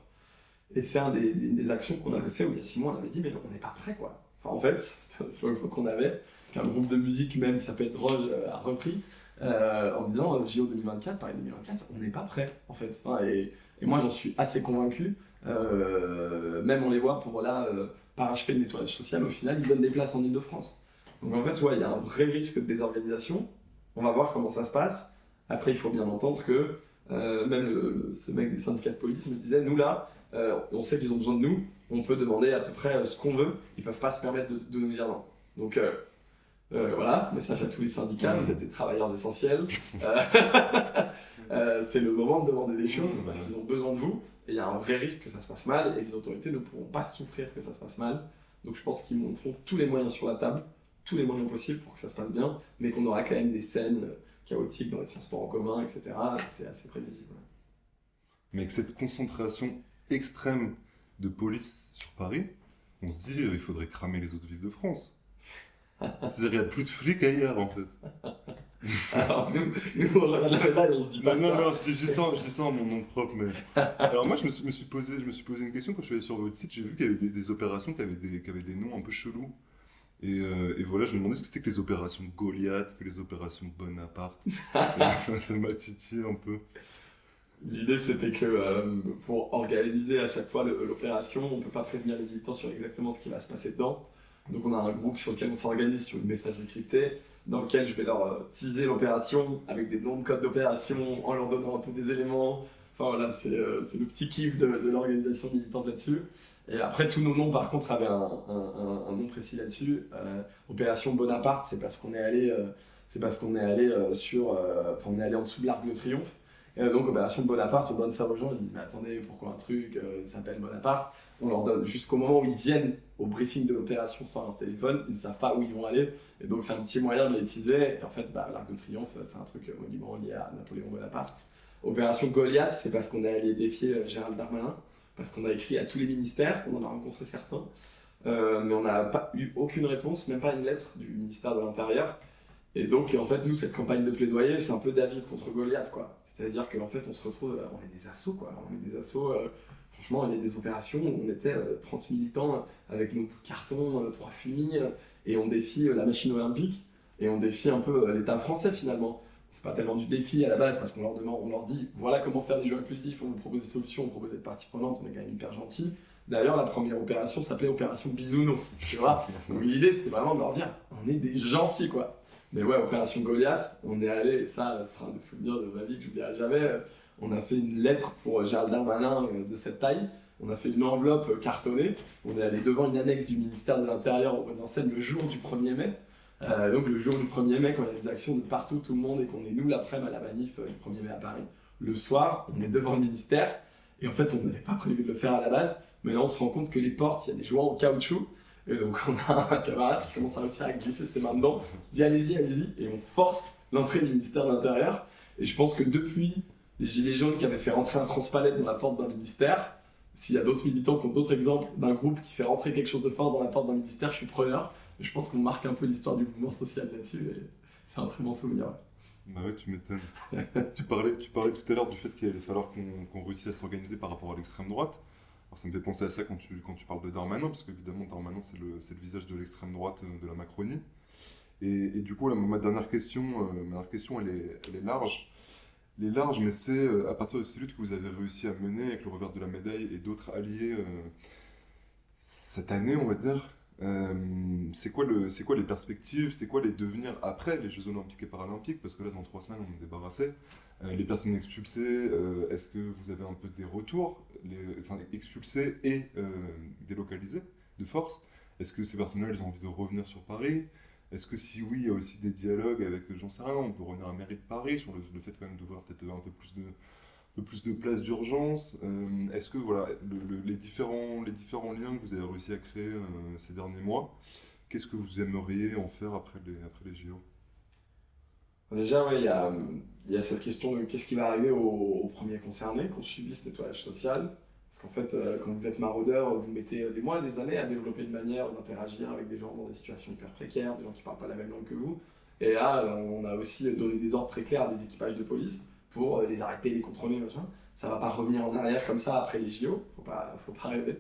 S1: Et c'est une des actions qu'on avait fait où il y a 6 mois, on avait dit mais on n'est pas prêt quoi. Enfin en fait, c'est le point qu'on avait, qu'un groupe de musique même qui s'appelle Droge a repris, en disant JO 2024, Paris 2024, on n'est pas prêt en fait. Enfin, et moi j'en suis assez convaincu, même on les voit pour parachever le nettoyage social, au final ils donnent des places en Ile-de-France. Donc en fait, il y a un vrai risque de désorganisation. On va voir comment ça se passe. Après, il faut bien entendre que même ce mec des syndicats de police me disait, nous là, on sait qu'ils ont besoin de nous, on peut demander à peu près ce qu'on veut, ils peuvent pas se permettre de nous dire non. Donc voilà, message à tous les syndicats, vous êtes des travailleurs essentiels. C'est le moment de demander des choses parce qu'ils ont besoin de vous, et il y a un vrai risque que ça se passe mal, et les autorités ne pourront pas souffrir que ça se passe mal. Donc je pense qu'ils montreront tous les moyens sur la table, tous les moyens possibles pour que ça se passe bien, mais qu'on aura quand même des scènes chaotiques dans les transports en commun, etc. C'est assez prévisible.
S3: Mais avec cette concentration extrême de police sur Paris, on se dit il faudrait cramer les autres villes de France. C'est-à-dire il n'y a plus de flics ailleurs en fait.
S1: Alors nous on regarde la médaille, on se dit pas ça.
S3: Non, je dis ça en mon nom propre. Mais... Alors moi je me suis posé une question quand je suis allé sur votre site, j'ai vu qu'il y avait des opérations qui avaient des noms un peu chelous. Et voilà, je me demandais ce que c'était que les opérations Goliath, que les opérations Bonaparte. Ça m'a titillé un peu.
S1: L'idée c'était que pour organiser à chaque fois l'opération, on ne peut pas prévenir les militants sur exactement ce qui va se passer dedans. Donc on a un groupe sur lequel on s'organise sur une messagerie cryptée, dans lequel je vais leur teaser l'opération avec des noms de code d'opération, en leur donnant un peu des éléments. Enfin voilà, c'est le petit kiff de l'organisation militante là-dessus. Et après, tous nos noms, par contre, avaient un nom précis là-dessus. Opération Bonaparte, c'est parce qu'on est allé, on est allé en dessous de l'Arc de Triomphe. Et donc, Opération Bonaparte, on donne ça aux gens, ils se disent, mais attendez, pourquoi un truc s'appelle Bonaparte? On leur donne jusqu'au moment où ils viennent au briefing de l'opération sans leur téléphone, ils ne savent pas où ils vont aller. Et donc, c'est un petit moyen de les teaser. Et en fait, l'Arc de Triomphe, c'est un truc monument lié à Napoléon Bonaparte. Opération Goliath, c'est parce qu'on est allé défier Gérald Darmanin. Parce qu'on a écrit à tous les ministères, on en a rencontré certains, mais on n'a pas eu aucune réponse, même pas une lettre du ministère de l'Intérieur. Et donc, en fait, nous, cette campagne de plaidoyer, c'est un peu David contre Goliath, quoi. C'est-à-dire qu'en fait, on se retrouve, on est des assos, quoi. On est des assos, franchement, il y a des opérations où on était 30 militants avec nos cartons, 3 fumis, et on défie la machine olympique, et on défie un peu l'État français, finalement. C'est pas tellement du défi à la base parce qu'on leur demande, on leur dit voilà comment faire des jeux inclusifs, on vous propose des solutions, on propose des parties prenantes, on est quand même hyper gentil. D'ailleurs, la première opération s'appelait Opération Bisounours, tu vois. Donc l'idée c'était vraiment de leur dire on est des gentils quoi. Mais ouais, Opération Goliath, on est allé, et ça sera un des souvenirs de ma vie que j'oublierai jamais. On a fait une lettre pour Gérald Darmanin de cette taille, on a fait une enveloppe cartonnée, on est allé devant une annexe du ministère de l'Intérieur au Bois d'Vincennes le jour du 1er mai. Donc le jour du 1er mai, quand il y a des actions de partout, tout le monde, et qu'on est nous l'après-midi à la manif du 1er mai à Paris, le soir, on est devant le ministère, et en fait on n'avait pas prévu de le faire à la base, mais là on se rend compte que les portes, il y a des joints en caoutchouc, et donc on a un camarade qui commence à réussir à glisser ses mains dedans, qui dit allez-y, et on force l'entrée du ministère de l'Intérieur, et je pense que depuis les Gilets jaunes qui avaient fait rentrer un transpalette dans la porte d'un ministère, s'il y a d'autres militants qui ont d'autres exemples d'un groupe qui fait rentrer quelque chose de fort dans la porte d'un ministère, je suis preneur. Je pense qu'on marque un peu l'histoire du mouvement social là-dessus et c'est un très bon souvenir.
S3: Bah ouais, tu m'étonnes. tu parlais tout à l'heure du fait qu'il allait falloir qu'on réussisse à s'organiser par rapport à l'extrême droite. Alors ça me fait penser à ça quand tu parles de Darmanin, parce qu'évidemment Darmanin c'est le visage de l'extrême droite de la Macronie. Et du coup, là, ma dernière question, elle est large. Elle est large, mais c'est à partir de ces luttes que vous avez réussi à mener avec le revers de la médaille et d'autres alliés cette année, on va dire. C'est quoi les perspectives, c'est quoi les devenirs après les Jeux Olympiques et Paralympiques? Parce que là, dans 3 semaines, on est débarrassé. Les personnes expulsées, est-ce que vous avez un peu des retours, enfin expulsées et délocalisées de force? Est-ce que ces personnes-là, elles ont envie de revenir sur Paris? Est-ce que si oui, il y a aussi des dialogues avec, j'en sais rien, on peut revenir à la mairie de Paris sur le fait quand même d'ouvrir peut-être un peu plus de places d'urgence. Est-ce que voilà, les différents liens que vous avez réussi à créer ces derniers mois, qu'est-ce que vous aimeriez en faire après les JO?
S1: Déjà, ouais, il y a cette question de qu'est-ce qui va arriver aux premiers concernés, qu'on subit ce nettoyage social. Parce qu'en fait, quand vous êtes maraudeur, vous mettez des mois, des années à développer une manière d'interagir avec des gens dans des situations hyper précaires, des gens qui ne parlent pas la même langue que vous. Et là, on a aussi donné des ordres très clairs à des équipages de police pour les arrêter, les contrôler, machin. Ça ne va pas revenir en arrière comme ça après les JO, faut pas rêver.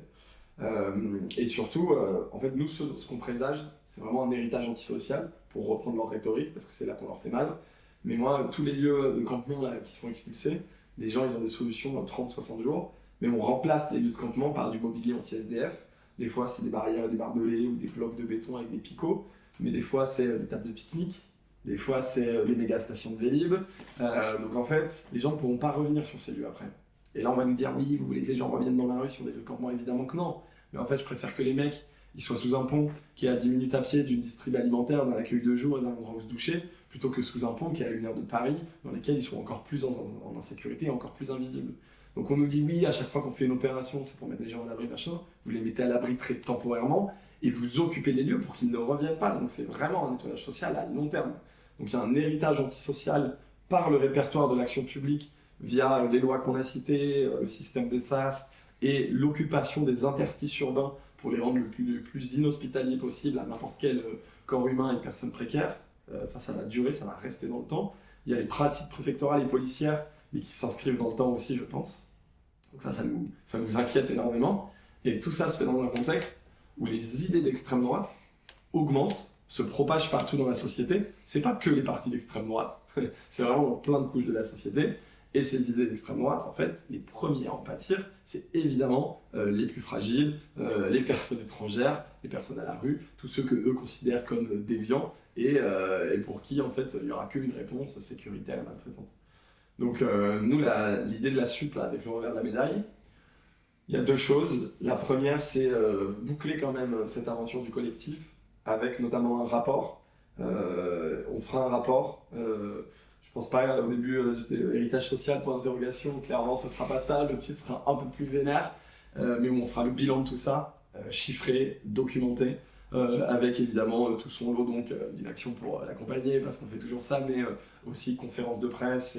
S1: Et surtout, en fait, nous, ce qu'on présage, c'est vraiment un héritage antisocial, pour reprendre leur rhétorique, parce que c'est là qu'on leur fait mal. Mais moi, tous les lieux de campement là, qui sont expulsés, les gens, ils ont des solutions dans 30-60 jours, mais on remplace les lieux de campement par du mobilier anti-SDF. Des fois, c'est des barrières et des barbelés ou des blocs de béton avec des picots, mais des fois, c'est des tables de pique-nique, des fois, c'est des méga stations de Vélib. Donc en fait, les gens ne pourront pas revenir sur ces lieux après. Et là, on va nous dire, oui, vous voulez que les gens reviennent dans la rue sur des lieux de campement? Évidemment que non. Mais en fait, je préfère que les mecs, ils soient sous un pont qui est à 10 minutes à pied d'une distrib alimentaire, d'un accueil de jour et d'un endroit où se doucher, plutôt que sous un pont qui est à 1 heure de Paris, dans lesquels ils sont encore plus en insécurité et encore plus invisibles. Donc on nous dit, oui, à chaque fois qu'on fait une opération, c'est pour mettre les gens à l'abri, machin, vous les mettez à l'abri très temporairement, et vous occupez les lieux pour qu'ils ne reviennent pas. Donc c'est vraiment un nettoyage social à long terme. Donc il y a un héritage antisocial par le répertoire de l'action publique, via les lois qu'on a citées, le système des SAS, et l'occupation des interstices urbains pour les rendre le plus inhospitaliers possible à n'importe quel corps humain et personne précaire. Ça va durer, ça va rester dans le temps. Il y a les pratiques préfectorales et policières, mais qui s'inscrivent dans le temps aussi, je pense. Donc ça nous inquiète énormément. Et tout ça se fait dans un contexte où les idées d'extrême droite augmentent, se propagent partout dans la société. C'est pas que les partis d'extrême droite, c'est vraiment dans plein de couches de la société. Et ces idées d'extrême droite, en fait, les premiers à en pâtir, c'est évidemment les plus fragiles, les personnes étrangères, les personnes à la rue, tous ceux que eux considèrent comme déviants et pour qui, en fait, il n'y aura qu'une réponse sécuritaire et maltraitante. Donc, nous, l'idée de la suite, là, avec le revers de la médaille, il y a 2 choses. La première, c'est boucler quand même cette aventure du collectif, avec notamment un rapport. On fera un rapport. Je pense pas au début c'était héritage social pour interrogation, clairement ce sera pas ça, le titre sera un peu plus vénère, mais où on fera le bilan de tout ça, chiffré, documenté, avec évidemment tout son lot donc d'une action pour l'accompagner, parce qu'on fait toujours ça, mais aussi conférences de presse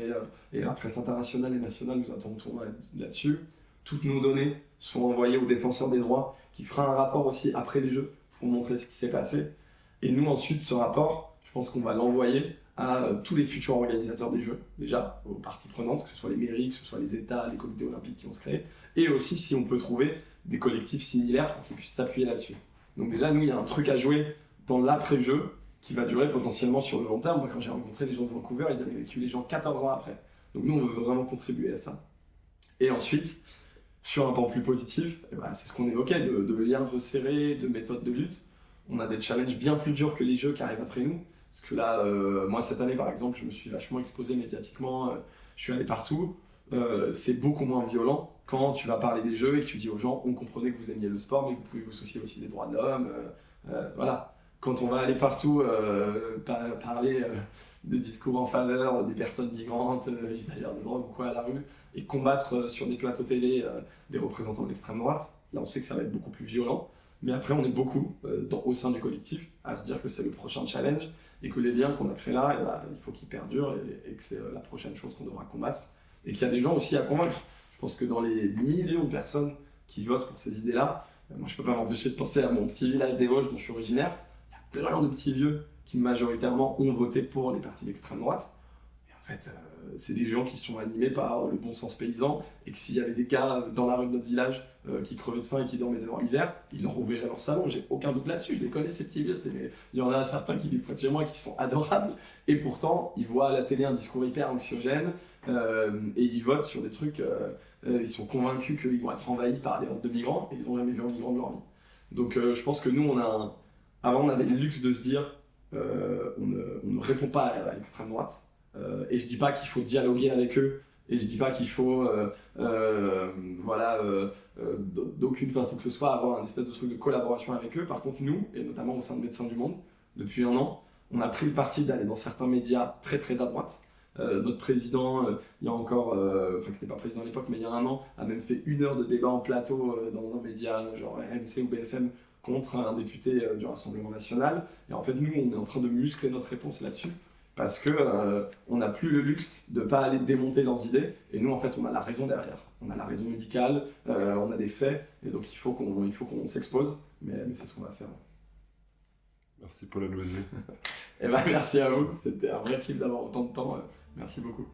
S1: et la presse internationale et nationale nous attendons là-dessus. Toutes nos données sont envoyées aux défenseurs des droits, qui fera un rapport aussi après les Jeux pour montrer ce qui s'est passé. Et nous ensuite ce rapport, je pense qu'on va l'envoyer à tous les futurs organisateurs des Jeux, déjà, aux parties prenantes, que ce soit les mairies, que ce soit les États, les comités olympiques qui vont se créer, et aussi si on peut trouver des collectifs similaires pour qu'ils puissent s'appuyer là-dessus. Donc déjà, nous, il y a un truc à jouer dans l'après-jeu qui va durer potentiellement sur le long terme. Moi, quand j'ai rencontré les gens de Vancouver, ils avaient vécu les gens 14 ans après. Donc nous, on veut vraiment contribuer à ça. Et ensuite, sur un plan plus positif, c'est ce qu'on évoquait, de liens resserrés, de méthodes de lutte. On a des challenges bien plus durs que les Jeux qui arrivent après nous. Parce que là, moi cette année par exemple, je me suis vachement exposé médiatiquement, je suis allé partout. C'est beaucoup moins violent quand tu vas parler des Jeux et que tu dis aux gens, on comprenait que vous aimiez le sport, mais vous pouvez vous soucier aussi des droits de l'homme. Voilà. Quand on va aller partout parler de discours en faveur des personnes migrantes, usagères de drogue ou quoi à la rue, et combattre sur des plateaux télé des représentants de l'extrême droite, là on sait que ça va être beaucoup plus violent. Mais après, on est beaucoup au sein du collectif à se dire que c'est le prochain challenge et que les liens qu'on a créés là, il faut qu'ils perdurent et que c'est la prochaine chose qu'on devra combattre. Et qu'il y a des gens aussi à convaincre. Je pense que dans les millions de personnes qui votent pour ces idées-là, moi je peux pas m'empêcher de penser à mon petit village des Vosges dont je suis originaire. Il y a plein de petits vieux qui majoritairement ont voté pour les partis d'extrême droite. Et en fait, c'est des gens qui sont animés par le bon sens paysan, et que s'il y avait des gars dans la rue de notre village qui crevaient de faim et qui dormaient dehors l'hiver, ils leur ouvriraient leur salon, j'ai aucun doute là-dessus, je les connais ces petits vieux, il y en a certains qui vivent près de chez moi qui sont adorables, et pourtant ils voient à la télé un discours hyper anxiogène, et ils votent sur des trucs, ils sont convaincus qu'ils vont être envahis par des hordes de migrants, et ils n'ont jamais vu un migrant de leur vie. Donc je pense que nous, avant on avait le luxe de se dire, on ne répond pas à l'extrême droite, et je dis pas qu'il faut dialoguer avec eux, et je dis pas qu'il faut, d'aucune façon que ce soit, avoir un espèce de truc de collaboration avec eux. Par contre, nous, et notamment au sein de Médecins du Monde, depuis 1 an, on a pris le parti d'aller dans certains médias très très à droite. Notre président, il y a encore, qui n'était pas président à l'époque, mais il y a 1 an, a même fait 1 heure de débat en plateau dans un média genre RMC ou BFM contre un député du Rassemblement National. Et en fait, nous, on est en train de muscler notre réponse là-dessus, parce que on n'a plus le luxe de ne pas aller démonter leurs idées, et nous en fait on a la raison derrière, on a la raison médicale, on a des faits, et donc il faut qu'on s'expose, mais c'est ce qu'on va faire.
S3: Merci pour la loisir.
S1: Et ben merci à vous, c'était un vrai kiff d'avoir autant de temps, merci beaucoup.